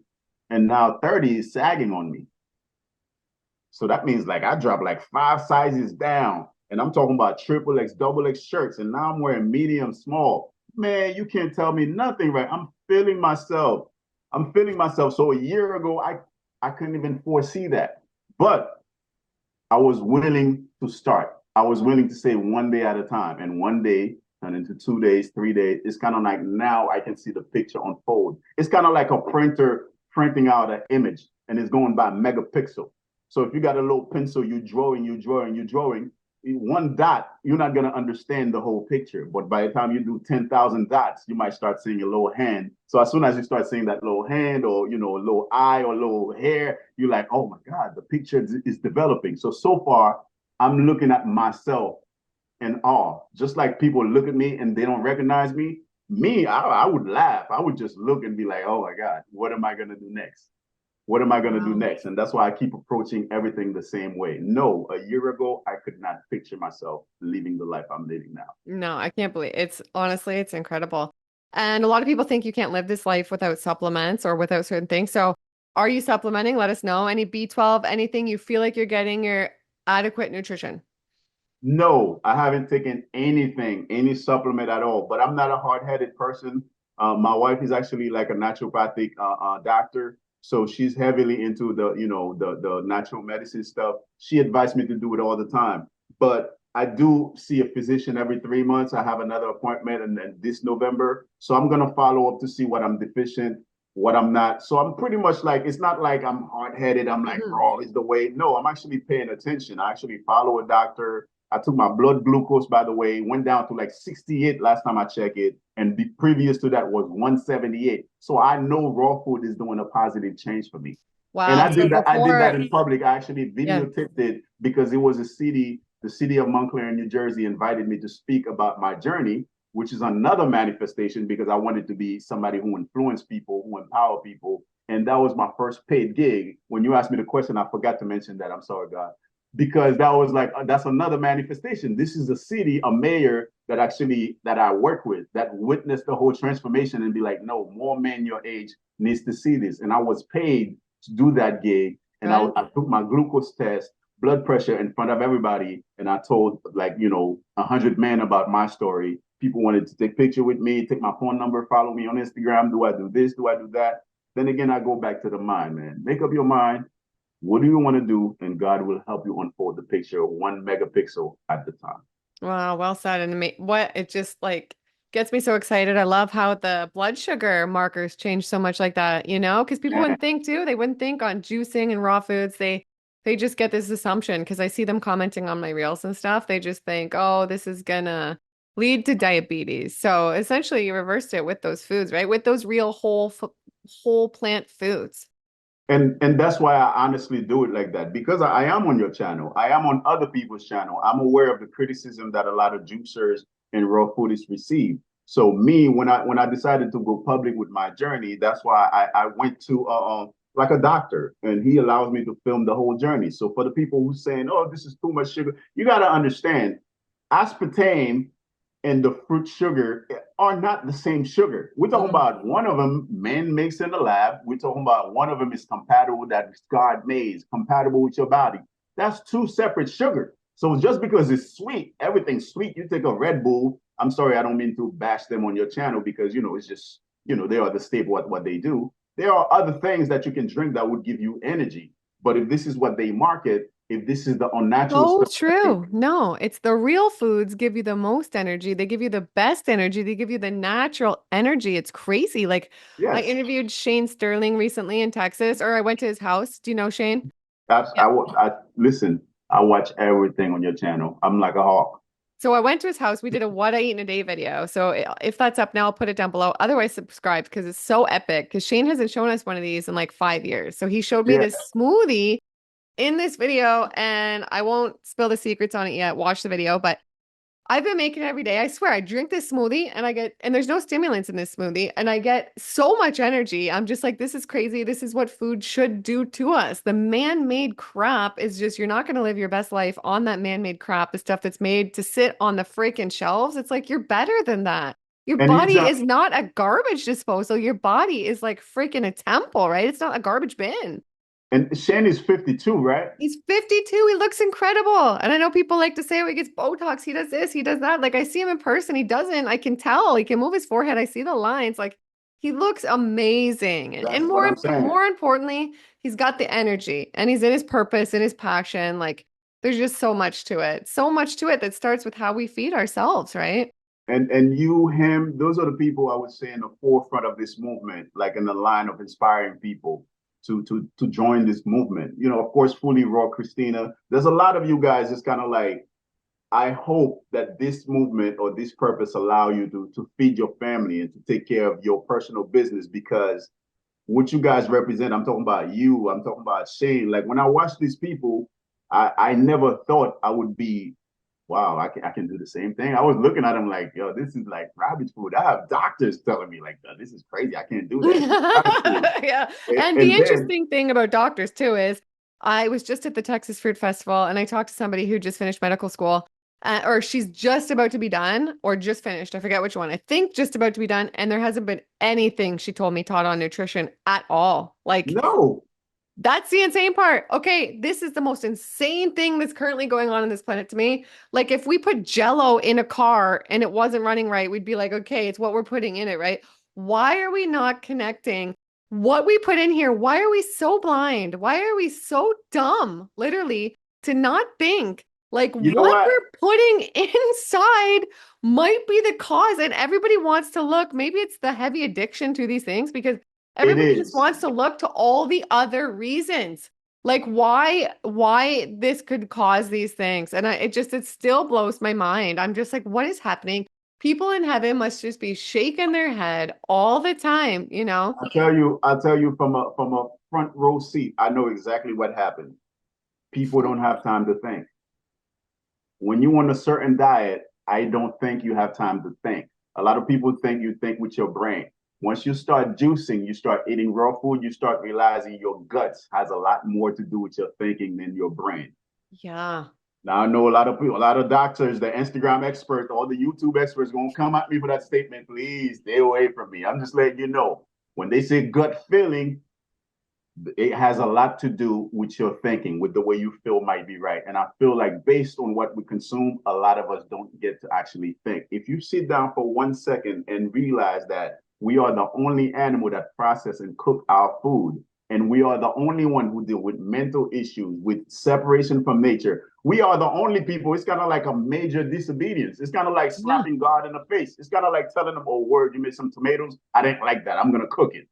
and now 30 is sagging on me. So that means like I dropped like 5 sizes down. And I'm talking about triple X, double X shirts. And now I'm wearing medium, small. Man, you can't tell me nothing, right? I'm feeling myself. I'm feeling myself. So a year ago, I couldn't even foresee that. But I was willing to start. I was willing to say one day at a time. And one day turned into 2 days, 3 days. It's kind of like now I can see the picture unfold. It's kind of like a printer printing out an image and it's going by megapixel. So if you got a little pencil, you drawing, you drawing, you drawing, one dot, you're not going to understand the whole picture. But by the time you do 10,000 dots, you might start seeing a little hand. So as soon as you start seeing that little hand or, a little eye or a little hair, you're like, oh my God, the picture is developing. So far, I'm looking at myself in awe. Just like people look at me and they don't recognize me, I would laugh. I would just look and be like, oh my God, what am I going to do next? What am I going to do Wow. next? And that's why I keep approaching everything the same way. No, a year ago, I could not picture myself living the life I'm living now. No, I can't believe it's honestly, it's incredible. And a lot of people think you can't live this life without supplements or without certain things. So, are you supplementing? Let us know. Any B12, anything you feel like you're getting your adequate nutrition. No, I haven't taken anything, any supplement at all, but I'm not a hard headed person. My wife is actually like a naturopathic doctor. So she's heavily into the, the natural medicine stuff. She advised me to do it all the time. But I do see a physician every 3 months. I have another appointment and this November. So I'm gonna follow up to see what I'm deficient, what I'm not. So I'm pretty much like, it's not like I'm hard-headed. I'm like, Mhm. raw is the way. No, I'm actually paying attention. I actually follow a doctor. I took my blood glucose, by the way, went down to like 68 last time I checked it. And the previous to that was 178. So I know raw food is doing a positive change for me. And Wow. I So did that. I did that before, in public. I actually yeah. videotaped it because it was the city of Montclair in New Jersey invited me to speak about my journey, which is another manifestation because I wanted to be somebody who influenced people, who empower people. And that was my first paid gig. When you asked me the question, I forgot to mention that. I'm sorry, God. Because that was like, that's another manifestation. This is a city, a mayor that I work with that witnessed the whole transformation and be like, no, more men your age needs to see this. And I was paid to do that gig. And I took my glucose test, blood pressure in front of everybody. And I told like, 100 men about my story. People wanted to take picture with me, take my phone number, follow me on Instagram. Do I do this? Do I do that? Then again, I go back to the mind, man. Make up your mind. What do you want to do? And God will help you unfold the picture 1 megapixel at the time. Wow, well said. And what it just like gets me so excited. I love how the blood sugar markers change so much like that, because people Man. wouldn't think too. They wouldn't think on juicing and raw foods. They just get this assumption because I see them commenting on my reels and stuff. They just think, oh, this is gonna lead to diabetes. So essentially you reversed it with those foods, right? With those real whole plant foods. And that's why I honestly do it like that because I am on your channel. I am on other people's channel. I'm aware of the criticism that a lot of juicers and raw foodists receive. So me, when I decided to go public with my journey, that's why I went to like a doctor, and he allows me to film the whole journey. So for the people who saying, "Oh, this is too much sugar," you got to understand, aspartame and the fruit sugar are not the same sugar. We're talking Mm. about one of them man makes in the lab. We're talking about one of them is compatible that God made, compatible with your body. That's two separate sugar. So just because it's sweet, everything's sweet. You take a Red Bull. I'm sorry, I don't mean to bash them on your channel because it's just they are the staple at what they do. There are other things that you can drink that would give you energy. But if this is what they market, if this is the unnatural So stuff, true. No, it's the real foods give you the most energy. They give you the best energy. They give you the natural energy. It's crazy. Like I yes, interviewed Shane Sterling recently in Texas, or I went to his house. Do you know Shane? Yeah. I listen. I watch everything on your channel. I'm like a hawk. So I went to his house. We did a what I eat in a day video. So if that's up now, I'll put it down below. Otherwise, subscribe because it's so epic. Because Shane hasn't shown us one of these in like 5 years. So he showed me Yeah, this smoothie in this video, and I won't spill the secrets on it yet. Watch the video, but I've been making it every day. I swear, I drink this smoothie and there's no stimulants in this smoothie, and I get so much energy. I'm just like, this is crazy. This is what food should do to us. The man-made crap is just, you're not going to live your best life on that man-made crap, the stuff that's made to sit on the freaking shelves. It's like, you're better than that. Your and he's body not. is not a garbage disposal. Your body is like freaking a temple, right? It's not a garbage bin. And Shane is 52, right? He's 52. He looks incredible. And I know people like to say, oh, he gets Botox. He does this, he does that. Like I see him in person. He doesn't. I can tell. He can move his forehead. I see the lines. Like he looks amazing. And That's what more I'm saying. more importantly, he's got the energy and he's in his purpose and his passion. Like there's just so much to it. So much to it that starts with how we feed ourselves, right? And you, him, those are the people I would say in the forefront of this movement, like in the line of inspiring people to join this movement. Of course, Fully Raw, Christina. There's a lot of you guys. It's kind of like I hope that this movement or this purpose allow you to feed your family and to take care of your personal business because what you guys represent, I'm talking about you, I'm talking about Shane. Like when I watch these people, I never thought I would be, wow, I can do the same thing. I was looking at them like, yo, this is like rabbit food. I have doctors telling me like, this is crazy. I can't do that. This is rabbit food. Yeah. And, And the and then, interesting thing about doctors too is I was just at the Texas Fruit Festival and I talked to somebody who just finished medical school, or she's just about to be done or just finished. I forget which one. I think just about to be done. And there hasn't been anything she told me taught on nutrition at all. Like no, that's the insane part. Okay, this is the most insane thing that's currently going on this planet to me. Like, if we put Jello in a car and it wasn't running right, we'd be like, okay, it's what we're putting in it, right? Why are we not connecting what we put in here, why are we so blind? Why are we so dumb, literally, to not think like You know what what? we're putting inside might be the cause? And everybody wants to look, maybe it's the heavy addiction to these things because It everybody just is. wants to look to all the other reasons. Like why this could cause these things. And it still blows my mind. I'm just like, what is happening? People in heaven must just be shaking their head all the time, you know? I'll tell you from a front row seat, I know exactly what happened. People don't have time to think. When you on a certain diet, I don't think you have time to think. A lot of people think you think with your brain. Once you start juicing, you start eating raw food, you start realizing your guts has a lot more to do with your thinking than your brain. Yeah. Now I know a lot of people, a lot of doctors, the Instagram experts, all the YouTube experts gonna come at me for that statement. Please stay away from me. I'm just letting you know. When they say gut feeling, it has a lot to do with your thinking, with the way you feel might be right. And I feel like based on what we consume, a lot of us don't get to actually think. If you sit down for 1 second and realize that we are the only animal that process and cook our food, and we are the only one who deal with mental issues, with separation from nature. We are the only people. It's kind of like a major disobedience. It's kind of like Yeah. slapping God in the face. It's kind of like telling him, "Oh, word, you made some tomatoes. I didn't like that. I'm gonna cook it."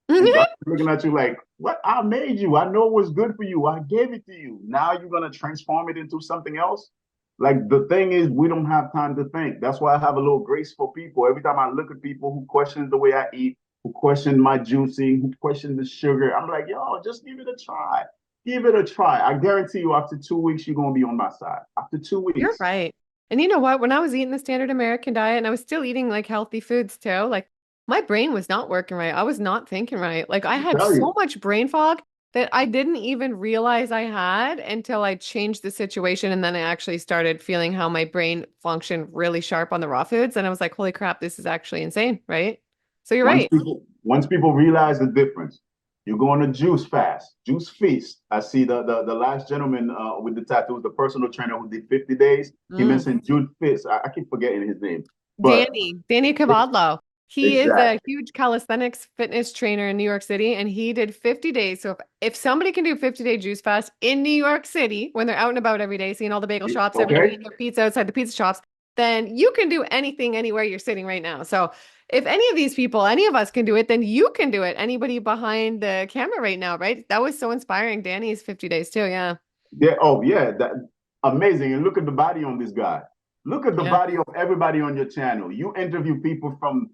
And God's looking at you like, what? I made you. I know what's good for you. I gave it to you. Now you're going to transform it into something else? Like the thing is, we don't have time to think. That's why I have a little grace for people. Every time I look at people who question the way I eat, who question my juicing, who question the sugar, I'm like, yo, just give it a try. Give it a try. I guarantee you, after 2 weeks, you're going to be on my side. After two You're weeks. right. And you know what? When I was eating the standard American diet and I was still eating like healthy foods too, like my brain was not working right. I was not thinking right. Like I I had tell so you. much brain fog that I didn't even realize I had until I changed the situation. And then I actually started feeling how my brain functioned really sharp on the raw foods. And I was like, holy crap, this is actually insane, right? So you're right. Once people realize the difference, you go on a juice fast, juice feast. I see the last gentleman with the tattoos, the personal trainer who did 50 days. He Mm. mentioned juice feast. I keep forgetting his name, but Danny Cavadlo. He is a exactly. huge calisthenics fitness trainer in New York City, and he did 50 days. So if somebody can do 50-day juice fast in New York City when they're out and about every day, seeing all the bagel shops, everybody Okay. eating their pizza outside the pizza shops, then you can do anything anywhere you're sitting right now. So if any of these people, any of us can do it, then you can do it. Anybody behind the camera right now, right? That was so inspiring. Danny's 50 days too. Yeah. Yeah. Oh, yeah. That amazing. And look at the body on this guy. Look at the Yeah. body of everybody on your channel. You interview people from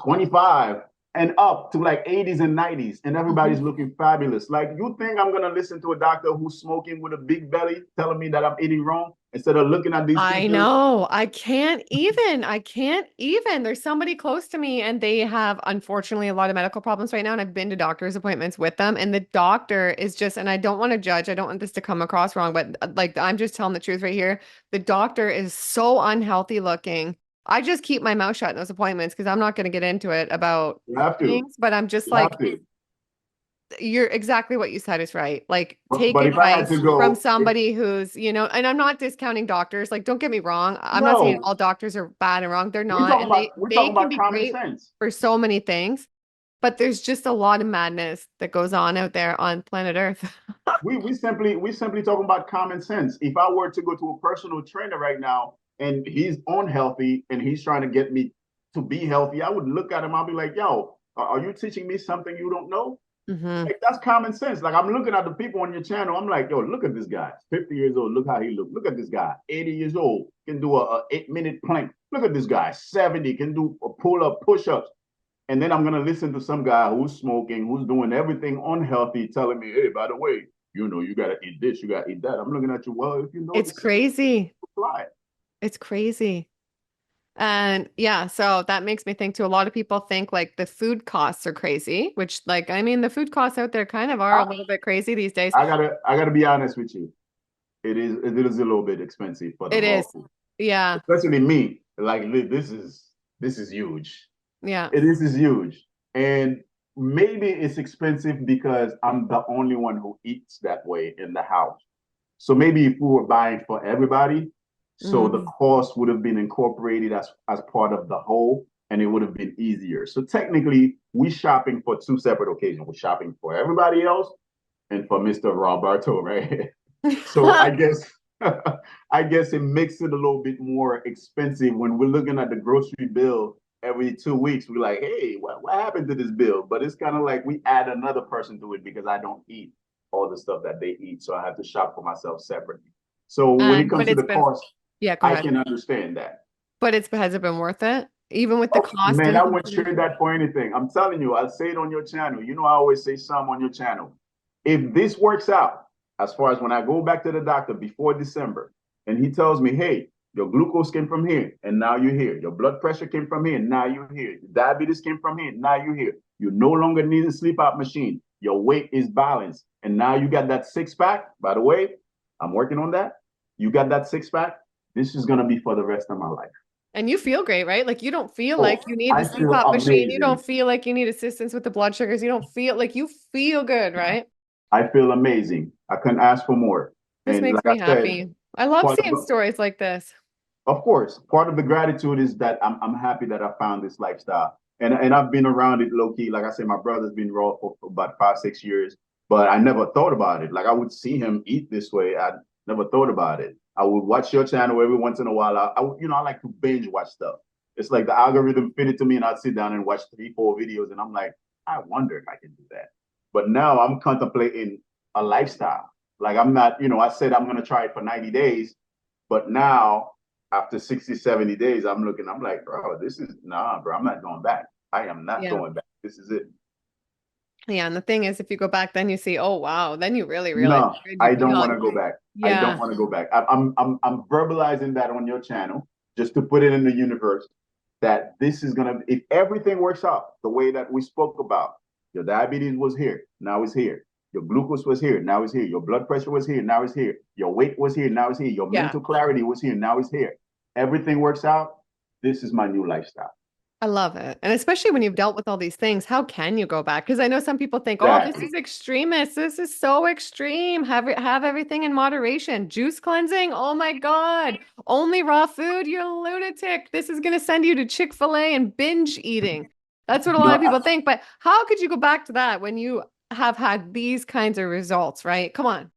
25 and up to like 80s and 90s, and everybody's Mhm. looking fabulous. Like, you think I'm gonna listen to a doctor who's smoking with a big belly telling me that I'm eating wrong instead of looking at these I features? know. I can't even. I can't even. There's somebody close to me and they have unfortunately a lot of medical problems right now. And I've been to doctor's appointments with them. And the doctor is just, and I don't want to judge, I don't want this to come across wrong, but like I'm just telling the truth right here. The doctor is so unhealthy looking. I just keep my mouth shut in those appointments because I'm not going to get into it about You have to. things, but I'm just You have like, to. you're exactly what you said is right. Like, take But if I had advice to from go, somebody who's, and I'm not discounting doctors. Like, don't get me wrong. I'm not saying no, all doctors are bad and wrong. They're not. And they we're they talking can about be common great sense. for so many things, but there's just a lot of madness that goes on out there on planet Earth. We simply talking about common sense. If I were to go to a personal trainer right now and he's unhealthy and he's trying to get me to be healthy, I would look at him. I'll be like, "Yo, are you teaching me something you don't know?" Hmm. Like, that's common sense. Like, I'm looking at the people on your channel. I'm like, "Yo, look at this guy. 50 years old. Look how he looks. Look at this guy. 80 years old can do a 8 minute plank. Look at this guy. 70 can do a pull up, push ups." And then I'm gonna listen to some guy who's smoking, who's doing everything unhealthy, telling me, "Hey, by the way, you gotta eat this, you gotta eat that." I'm looking at you. Well, if you know It's the secret, crazy. apply it. It's crazy. And yeah, so that makes me think too. A lot of people think like the food costs are crazy, which like I mean the food costs out there kind of are a I, little bit crazy these days. I gotta be honest with you. It is a little bit expensive for the It raw is. food, Yeah. especially me. Like, this is huge. Yeah. This is huge, and maybe it's expensive because I'm the only one who eats that way in the house. So maybe if we were buying for everybody, so the Hmm. cost would have been incorporated as part of the whole. and it would have been easier. So technically, we shopping for two separate occasions. We're shopping for everybody else and for Mr. Roberto, right? So I guess I guess it makes it a little bit more expensive when we're looking at the grocery bill every 2 weeks. We're like, hey, what happened to this bill? But it's kind of like we add another person to it because I don't eat all the stuff that they eat. So I have to shop for myself separately. So when it But comes to it's the been, cost, yeah, go I ahead. can understand that. But has it been worth it? Even with the Oh, cost man, and I wouldn't considering. trade that for anything. I'm telling you, I'll say it on your channel. You know, I always say some on your channel. If this works out, as far as when I go back to the doctor before December, and he tells me, hey, your glucose came from here, and now you're here. Your blood pressure came from here, and now you're here. Your diabetes came from here, now you're here. You no longer need a sleep out machine. Your weight is balanced, and now you got that six pack. By the way, I'm working on that. You got that six pack. This is gonna be for the rest of my life. And you feel great, right? Like you don't feel Oh, like you need the I feel CPAP machine. You don't amazing. feel like you need assistance with the blood sugars. You don't feel like you feel good, right? I feel amazing. I couldn't ask for more. This And makes like I me said, happy. I love part seeing of, stories like this. of course, part of the gratitude is that I'm happy that I found this lifestyle. And I've been around it low key. Like I said, my brother's been raw for about 5, 6 years, but I never thought about it. Like I would see him eat this way. I never thought about it. I would watch your channel every once in a while. I like to binge watch stuff. It's like the algorithm fit it to me, and I'd sit down and watch 3, 4 videos, and I'm like, I wonder if I can do that. But now I'm contemplating a lifestyle. Like I'm not, I said I'm gonna try it for 90 days, but now after 60, 70 days, I'm like, bro, this is nah, bro. I'm not going back. I am not Yeah. going back. This is it. Yeah. And the thing is, if you go back, then you see, oh, wow, then you really realize No, how good you I don't feel. want to go back. I don't Yeah. want to go back. I'm verbalizing that on your channel just to put it in the universe that this is gonna, if everything works out the way that we spoke about, your diabetes was here, now it's here. Your glucose was here, now it's here. Your blood pressure was here, now it's here. Your weight was here, now it's here. Your Yeah. mental clarity was here, now it's here. Everything works out. This is my new lifestyle. I love it. And especially when you've dealt with all these things, how can you go back? Because I know some people think, oh, this Exactly. is extremist. This is so extreme. Have everything in moderation. Juice cleansing. Oh my God. Only raw food. You're a lunatic. This is going to send you to Chick-fil-A and binge eating. That's what a lot No, of people think. But how could you go back to that when you have had these kinds of results, right? Come on.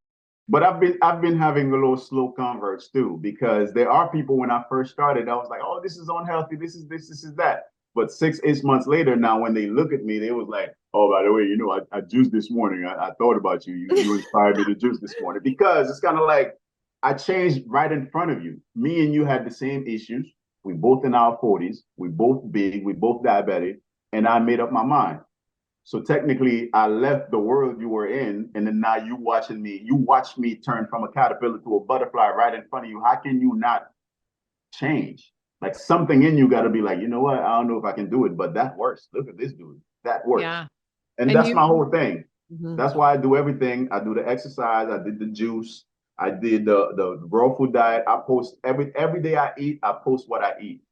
but I've been having a little slow converts too, because there are people when I first started, I was like, oh, this is unhealthy, this is that. But 6, 8 months later, now when they look at me, they was like, oh, by the way, I juiced this morning. I thought about you. You inspired me to juice this morning because it's kind of like I changed right in front of you. Me and you had the same issues. We both in our 40s. We both big. We both diabetic. And I made up my mind. So technically, I left the world you were in, and then now you watch me turn from a caterpillar to a butterfly right in front of you. How can you not change? Like something in you got to be like, you know what? I don't know if I can do it, but that works. Look at this dude. That works. Yeah. And And that's you, my whole thing. Mhm. That's why I do everything. I do the exercise. I did the juice. I did the raw food diet. I post every day I eat. I post what I eat.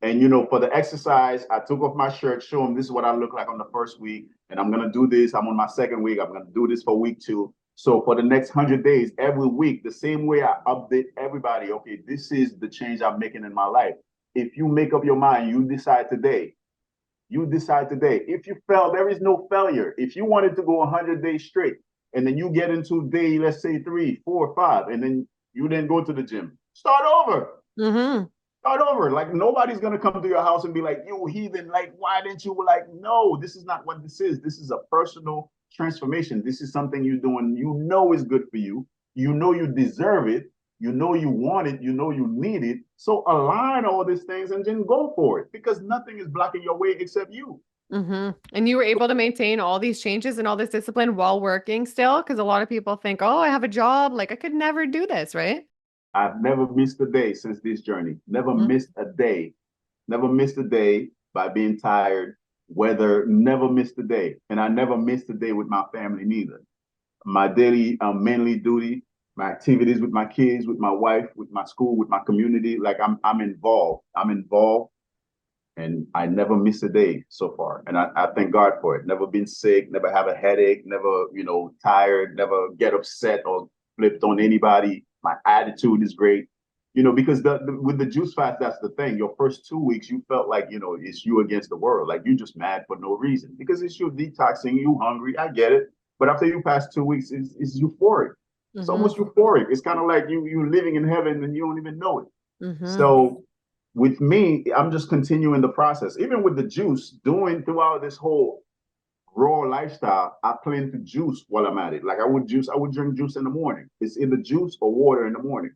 And for the exercise, I took off my shirt, show them this is what I look like on the first week, and I'm gonna do this. I'm on my second week. I'm gonna do this for week 2. So for the next 100 days, every week, the same way I update everybody. Okay, this is the change I'm making in my life. If you make up your mind, you decide today. You decide today. If you fail, there is no failure. If you wanted to go 100 days straight, and then you get into day, let's say 3, 4, 5, and then you didn't go to the gym, start over. Mhm. Start over. Like nobody's gonna come to your house and be like, "You heathen! Like, why didn't you?" Like, no, this is not what this is. This is a personal transformation. This is something you're doing. You know is good for you. You know you deserve it. You know you want it. You know you need it. So align all these things and then go for it because nothing is blocking your way except you. And you were able to maintain all these changes and all this discipline while working still? Because a lot of people think, oh, I have a job. Like I could never do this, right? I've never missed a day since this journey. Never Mm. missed a day. Never missed a day by being tired. Weather, never missed a day. And I never missed a day with my family neither. My daily manly duty, my activities with my kids, with my wife, with my school, with my community. Like I'm involved. I'm involved and I never miss a day so far. And I thank God for it. Never been sick, never have a headache, never, tired, never get upset or flipped on anybody. My attitude is great. because with the juice fast, that's the thing. Your first 2 weeks, you felt like, it's you against the world. Like you're just mad for no reason because it's you detoxing, you hungry. I get it. But after you pass 2 weeks, it's euphoric. It's almost euphoric. It's kind of like you're living in heaven and you don't even know it. So with me, I'm just continuing the process. Even with the juice, doing throughout this whole raw lifestyle, I plan to juice while I'm at it. Like I would drink juice in the morning. It's either juice or water in the morning.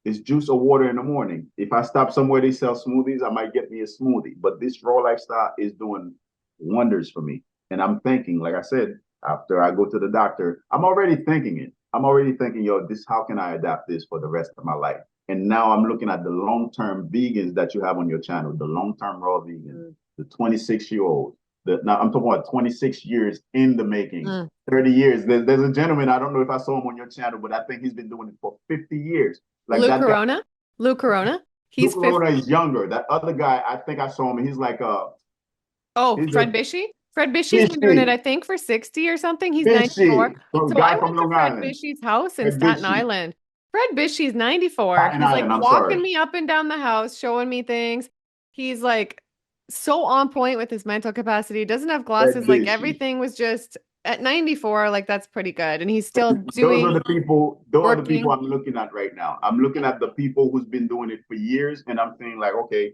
It's juice or water in the morning. If I stop somewhere they sell smoothies, I might get me a smoothie. But this raw lifestyle is doing wonders for me. And I'm thinking, like I said, after I go to the doctor, I'm already thinking it. I'm already thinking, how can I adapt this for the rest of my life? And now I'm looking at the long-term vegans that you have on your channel, the long-term raw vegans, the 26-year-olds. Now I'm talking about 26 years in the making, 30 years. There's a gentleman, I don't know if I saw him on your channel, but I think he's been doing it for 50 years. Like Lou that guy, Corona. Lou Corona. Lou He's Corona 50. is younger. That other guy, I think I saw him, and he's like he's Fred a Bishy. Fred Bishy's been doing it, fishy, I think, for 60 or something. He's 94. fishy, from So I guy from went to Long Fred Island. Bishy's house in Fred Staten Bishy, Island. Fred Bishy's 94. Staten He's like Island. I'm walking sorry, me up and down the house, showing me things. He's like so on point with his mental capacity. He doesn't have Fred glasses. Like Bishy. everything was just at 94. Like that's pretty good. And he's still Those are doing, the people. Those are the people working. I'm looking at right now. I'm looking at the people who's been doing it for years, and I'm saying like, okay,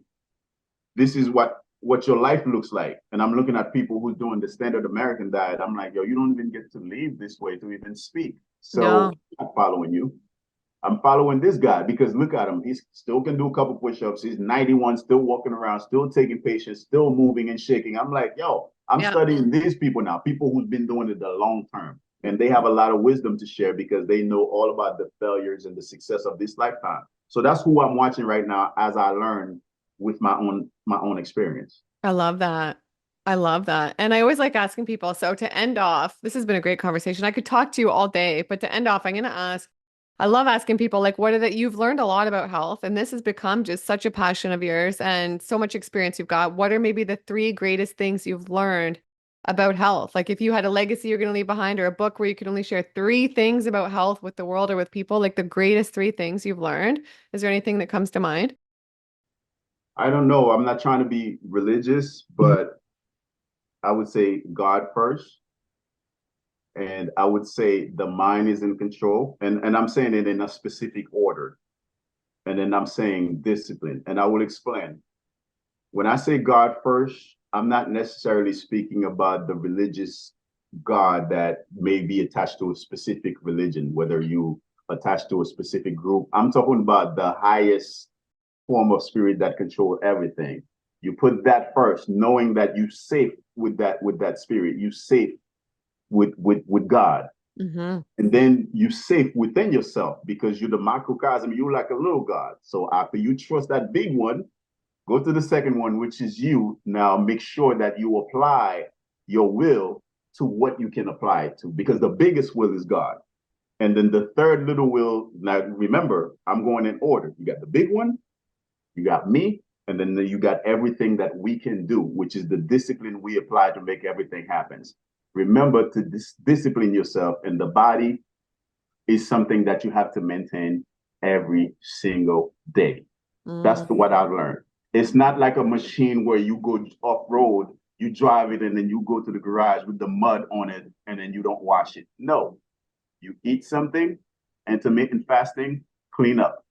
this is what your life looks like. And I'm looking at people who's doing the standard American diet. I'm like, you don't even get to live this way to even speak. So No, I'm not following you. I'm following this guy because look at him. He still can do a couple push-ups. He's 91, still walking around, still taking patients, still moving and shaking. I'm like, I'm yeah. studying these people now, people who've been doing it the long term. And they have a lot of wisdom to share because they know all about the failures and the success of this lifetime. So that's who I'm watching right now as I learn with my own experience. I love that. I love that. And I always like asking people. So to end off, this has been a great conversation. I could talk to you all day, but to end off, I'm going to ask, I love asking people like, what are that you've learned a lot about health, and this has become just such a passion of yours and so much experience you've got. What are maybe the three greatest things you've learned about health? Like if you had a legacy you're going to leave behind or a book where you could only share three things about health with the world or with people, like the greatest three things you've learned, is there anything that comes to mind? I don't know. I'm not trying to be religious, but I would say God first. And I would say the mind is in control. And I'm saying it in a specific order. And then I'm saying discipline. And I will explain. When I say God first, I'm not necessarily speaking about the religious God that may be attached to a specific religion, whether you attach to a specific group. I'm talking about the highest form of spirit that control everything. You put that first, knowing that you safe with that spirit. You safe with God. Mm-hmm. And then you safe within yourself because you're the microcosm, you're like a little God. So after you trust that big one, go to the second one, which is you. Now make sure that you apply your will to what you can apply it to, because the biggest will is God. And then the third little will, now remember, I'm going in order. You got the big one, you got me, and then you got everything that we can do, which is the discipline we apply to make everything happen. Remember to discipline yourself, and the body is something that you have to maintain every single day. That's Mm. what I've learned. It's not like a machine where you go off road, you drive it, and then you go to the garage with the mud on it, and then you don't wash it. No, you eat something, intermittent fasting, clean up.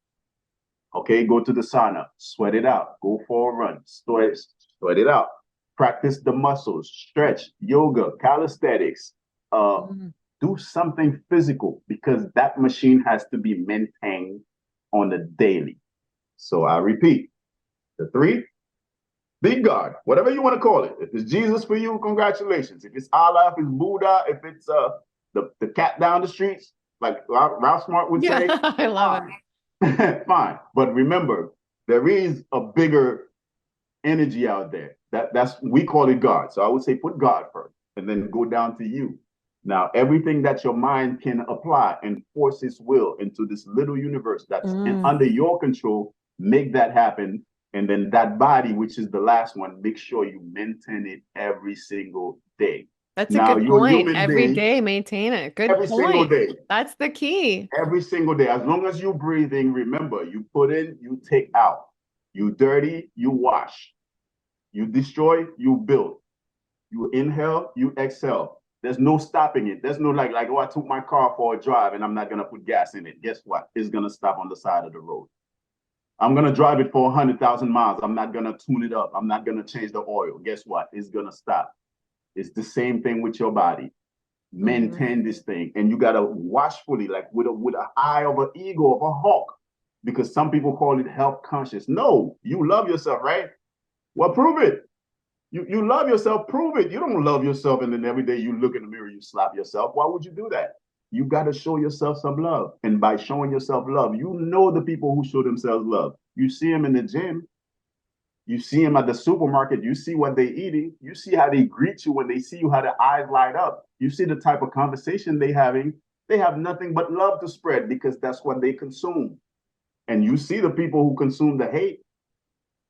Okay, go to the sauna, sweat it out, go for a run, sweat it out. Practice the muscles, stretch, yoga, calisthenics. Uh, Mm. do something physical because that machine has to be maintained on a daily. So I repeat, the three, big God, whatever you want to call it. If it's Jesus for you, congratulations. If it's Allah, if it's Buddha, if it's the cat down the streets, like Ralph Smart would Yeah, say, I love it. fine. But remember, there is a bigger energy out there. That's we call it God. So I would say put God first and then go down to you. Now, everything that your mind can apply and force its will into this little universe that's Mm. under your control, make that happen. And then that body, which is the last one, make sure you maintain it every single day. That's a Now, good you're a point. human Every being day, maintain it. Good every single point. day. That's the key. Every single day. As long as you're breathing, remember, you put in, you take out. You dirty, you wash. You destroy, you build. You inhale, you exhale. There's no stopping it. There's no like, oh, I took my car for a drive and I'm not gonna put gas in it. Guess what? It's gonna stop on the side of the road. I'm gonna drive it for 100,000 miles. I'm not gonna tune it up. I'm not gonna change the oil. Guess what? It's gonna stop. It's the same thing with your body. Hmm. Maintain this thing, and you gotta watchfully, like with a eye of an eagle of a hawk, because some people call it health conscious. No, you love yourself, right? Well, prove it. You love yourself, prove it. You don't love yourself, and then every day you look in the mirror, you slap yourself. Why would you do that? You got to show yourself some love. And by showing yourself love, you know the people who show themselves love. You see them in the gym, you see them at the supermarket, you see what they're eating, you see how they greet you when they see you, how their eyes light up. You see the type of conversation they're having. They have nothing but love to spread because that's what they consume. And you see the people who consume the hate,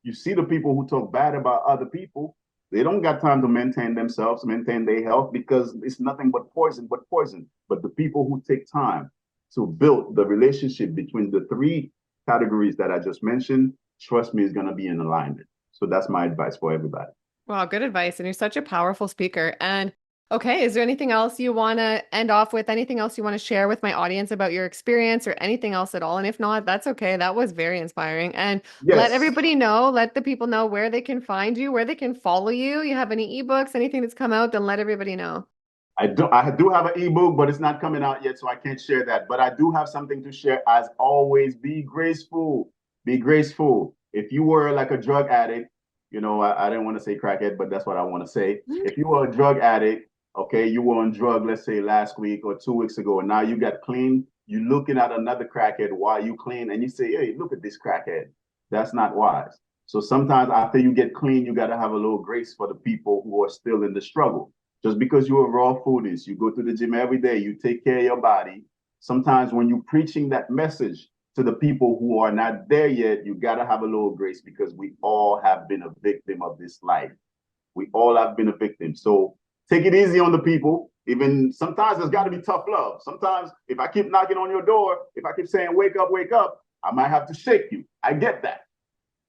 you see the people who talk bad about other people, they don't got time to maintain themselves, maintain their health, because it's nothing but poison, but poison. But the people who take time to build the relationship between the three categories that I just mentioned, trust me, is going to be in alignment. So that's my advice for everybody. Wow, good advice. And you're such a powerful speaker. And okay, is there anything else you want to end off with? Anything else you want to share with my audience about your experience or anything else at all? And if not, that's okay. That was very inspiring. And let Yes, everybody know, let the people know where they can find you, where they can follow you. You have any ebooks, anything that's come out, then let everybody know. I do have an ebook, but it's not coming out yet, so I can't share that. But I do have something to share. As always, be graceful. Be graceful. If you were like a drug addict, I didn't want to say crackhead, but that's what I want to say. If you were a drug addict, okay, you were on drug, let's say last week or 2 weeks ago, and now you got clean, you're looking at another crackhead while you clean, and you say, hey, look at this crackhead. That's not wise. So sometimes after you get clean, you got to have a little grace for the people who are still in the struggle. Just because you're a raw foodist, you go to the gym every day, you take care of your body. Sometimes when you're preaching that message to the people who are not there yet, you got to have a little grace, because we all have been a victim of this life. We all have been a victim. So take it easy on the people. Even sometimes there's got to be tough love. Sometimes if I keep knocking on your door, if I keep saying, wake up, I might have to shake you. I get that.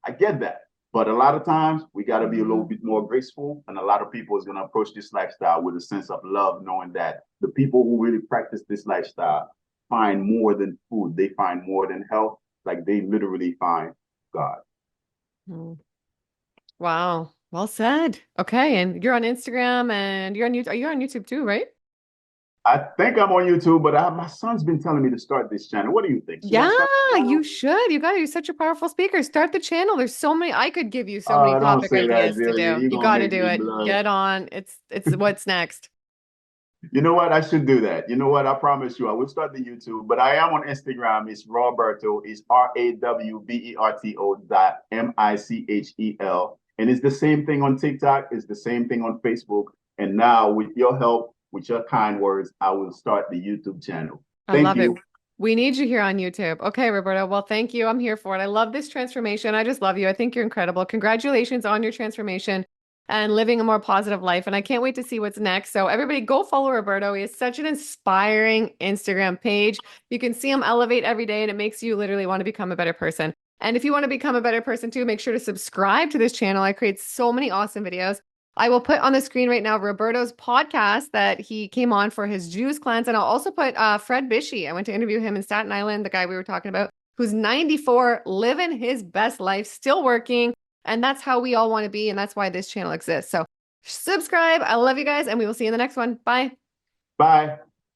I get that. But a lot of times we got to be a little Mhm. bit more graceful. And a lot of people is going to approach this lifestyle with a sense of love, knowing that the people who really practice this lifestyle find more than food. They find more than health. Like they literally find God. Mhm. Wow. Well said. Okay. And you're on Instagram and you're on YouTube. You're on YouTube too, right? I think I'm on YouTube, but my son's been telling me to start this channel. What do you think? Should I Yeah, start the you channel? should. You got to. You're such a powerful speaker. Start the channel. There's so many. I could give you so many Don't topic say that, ideas to Gillian. do. You're You gonna got to make do me it. blush. Get on. It's what's next. You know what? I should do that. You know what? I promise you, I will start the YouTube, but I am on Instagram. It's Roberto. It's RAWBERTO.MICHEL. And it's the same thing on TikTok. It's the same thing on Facebook. And now, with your help, with your kind words, I will start the YouTube channel. I Thank love it. you. We need you here on YouTube. Okay, Roberto. Well, thank you. I'm here for it. I love this transformation. I just love you. I think you're incredible. Congratulations on your transformation and living a more positive life. And I can't wait to see what's next. So, everybody, go follow Roberto. He has such an inspiring Instagram page. You can see him elevate every day, and it makes you literally want to become a better person. And if you want to become a better person too, make sure to subscribe to this channel. I create so many awesome videos. I will put on the screen right now Roberto's podcast that he came on for his Jews cleanse. And I'll also put Fred Bishy. I went to interview him in Staten Island, the guy we were talking about, who's 94, living his best life, still working. And that's how we all want to be. And that's why this channel exists. So subscribe. I love you guys. And we will see you in the next one. Bye. Bye.